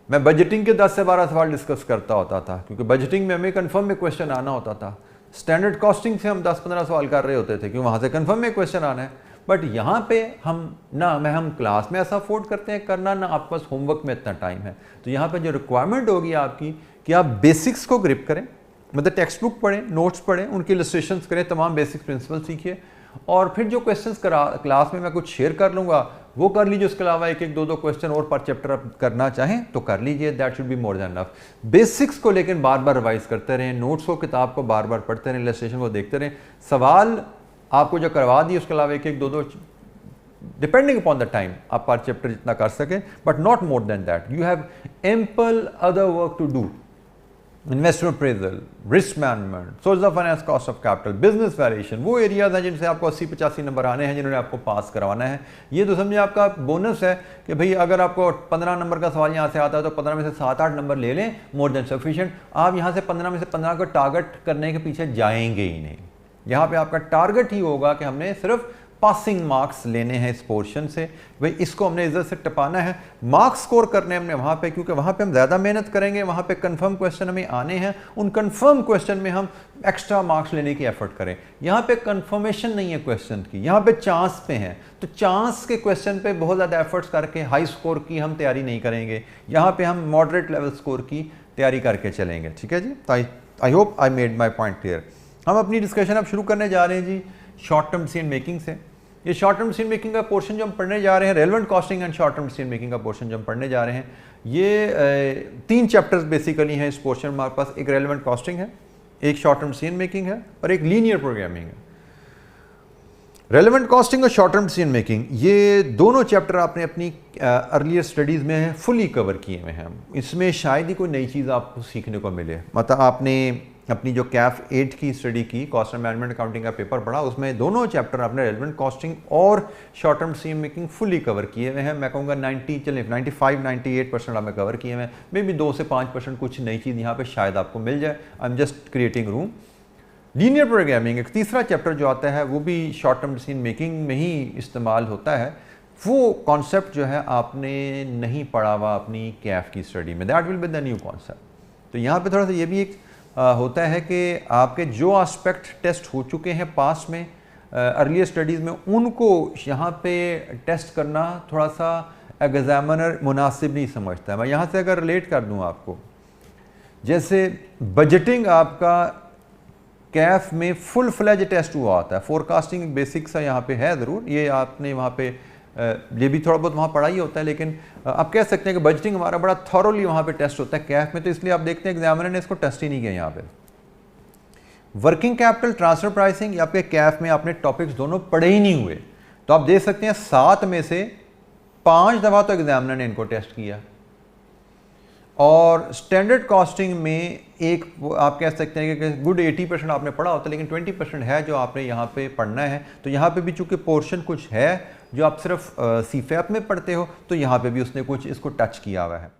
मैं बजटिंग के 10 से 12 सवाल डिस्कस करता होता था, क्योंकि बजटिंग में हमें कन्फर्म में क्वेश्चन आना होता था। स्टैंडर्ड कॉस्टिंग से हम 10-15 सवाल कर रहे होते थे, क्योंकि वहाँ से कन्फर्म में क्वेश्चन आना है। बट यहाँ पे हम क्लास में ऐसा अफोर्ड करते हैं करना, ना आपके पास होमवर्क में इतना टाइम है। तो यहाँ पे जो रिक्वायरमेंट होगी आपकी कि आप बेसिक्स को ग्रिप करें, मतलब टेक्स्ट बुक पढ़ें, नोट्स पढ़ें, उनके इलस्ट्रेशंस करें, तमाम बेसिक प्रिंसिपल सीखिए, और फिर जो क्वेश्चंस क्लास में मैं कुछ शेयर कर लूँगा वो कर लीजिए, उसके अलावा एक एक दो दो क्वेश्चन और पर चैप्टर आप करना चाहें तो कर लीजिए, that should be more than enough. Basics को लेकिन बार बार रिवाइज करते रहें, नोट्स को, किताब को बार बार पढ़ते रहें, इलस्ट्रेशन को देखते रहें, सवाल आपको जो करवा दिए उसके अलावा एक एक दो दो डिपेंडिंग अपॉन द टाइम आप पर चैप्टर जितना कर सकें, but not more than that. You have ample other work to do, investment appraisal, risk management, source of finance, cost of capital, business valuation, वो एरियाज हैं जिनसे आपको 80-85 नंबर आने हैं, जिन्होंने आपको पास करवाना है। ये तो समझिए आपका बोनस है कि भाई अगर आपको 15 नंबर का सवाल यहाँ से आता है तो 15 में से 7-8 नंबर ले लें, मोर देन सफिशिएंट। आप यहाँ से 15 में से 15 को टारगेट करने के पीछे जाएंगे ही नहीं। यहाँ पे आपका टारगेट ही होगा कि हमने सिर्फ पासिंग मार्क्स लेने हैं इस पोर्शन से, भाई इसको हमने इज्जत से टपाना है। मार्क्स स्कोर करने हमने वहाँ पे, क्योंकि वहाँ पे हम ज़्यादा मेहनत करेंगे, वहाँ पे कंफर्म क्वेश्चन हमें आने हैं, उन कंफर्म क्वेश्चन में हम एक्स्ट्रा मार्क्स लेने की एफर्ट करें। यहाँ पे कंफर्मेशन नहीं है क्वेश्चन की, यहाँ पे चांस पे हैं, तो चांस के क्वेश्चन पे बहुत ज़्यादा एफर्ट्स करके हाई स्कोर की हम तैयारी नहीं करेंगे, यहाँ पर हम मॉडरेट लेवल स्कोर की तैयारी करके चलेंगे। ठीक है जी, तो I hope I made my point clear. हम अपनी डिस्कशन अब शुरू करने जा रहे हैं जी शॉर्ट टर्म डिसीजन मेकिंग से। ये शॉर्ट टर्म डिसीजन मेकिंग का पोर्शन जो हम पढ़ने जा रहे हैं, relevant costing and short term decision making का पोर्शन जो हम पढ़ने जा रहे हैं, ये 3 चैप्टर्स बेसिकली हैं इस पोर्शन में हमारे पास। एक रेलेवेंट कॉस्टिंग है, एक शॉर्ट टर्म डिसीजन मेकिंग है और एक लीनियर प्रोग्रामिंग है। रेलेवेंट कॉस्टिंग और शॉर्ट टर्म डिसीजन मेकिंग, ये दोनों चैप्टर आपने अपनी अर्लियर स्टडीज़ में फुली कवर किए हुए हैं। इसमें शायद ही कोई नई चीज़ आपको सीखने को मिले। मतलब आपने अपनी जो कैफ 8 की स्टडी की, कॉस्ट एंड मैनेजमेंट अकाउंटिंग का पेपर पढ़ा, उसमें दोनों चैप्टर आपने रेलेवेंट कॉस्टिंग और short term decision making fully cover किए हुए हैं। मैं कहूँगा 95-98% आपने कवर किए हुए हैं। मे बी 2 से 5% कुछ नई चीज़ यहाँ पे शायद आपको मिल जाए। I am just creating room. Linear programming एक तीसरा चैप्टर जो आता है, वो भी शॉर्ट टर्म डिसीजन मेकिंग में ही इस्तेमाल होता है। वो कॉन्सेप्ट जो है आपने नहीं पढ़ा हुआ अपनी कैफ की स्टडी में, that will be the new concept. तो यहाँ पे थोड़ा सा ये भी एक होता है कि आपके जो एस्पेक्ट टेस्ट हो चुके हैं पास में अर्लियर स्टडीज़ में, उनको यहाँ पे टेस्ट करना थोड़ा सा एग्जामिनर मुनासिब नहीं समझता है। मैं यहाँ से अगर रिलेट कर दूँ आपको, जैसे बजटिंग आपका कैफ में फुल फ्लेज टेस्ट हुआ होता है। फोरकास्टिंग बेसिक सा यहाँ पे है ज़रूर, ये आपने वहाँ पे ये भी थोड़ा बहुत वहाँ पढ़ा ही होता है, लेकिन आप कह सकते हैं कि बजटिंग हमारा बड़ा थॉरोली वहाँ पे टेस्ट होता है कैफ में, तो इसलिए आप देखते हैं एग्जामिनर ने इसको टेस्ट ही नहीं किया। यहाँ पे वर्किंग कैपिटल, ट्रांसफर प्राइसिंग, आपके कैफ में आपने टॉपिक्स दोनों पढ़े ही नहीं हुए, तो आप देख सकते हैं 7 में से 5 दफ़ा तो एग्जामिनर ने इनको टेस्ट किया। और स्टैंडर्ड कॉस्टिंग में एक आप कह सकते हैं कि गुड 80% आपने पढ़ा होता है, लेकिन 20% है जो आपने यहाँ पे पढ़ना है। तो यहाँ पे भी चूँकि पोर्शन कुछ है जो आप सिर्फ सीफैप में पढ़ते हो, तो यहाँ पे भी उसने कुछ इसको टच किया हुआ है।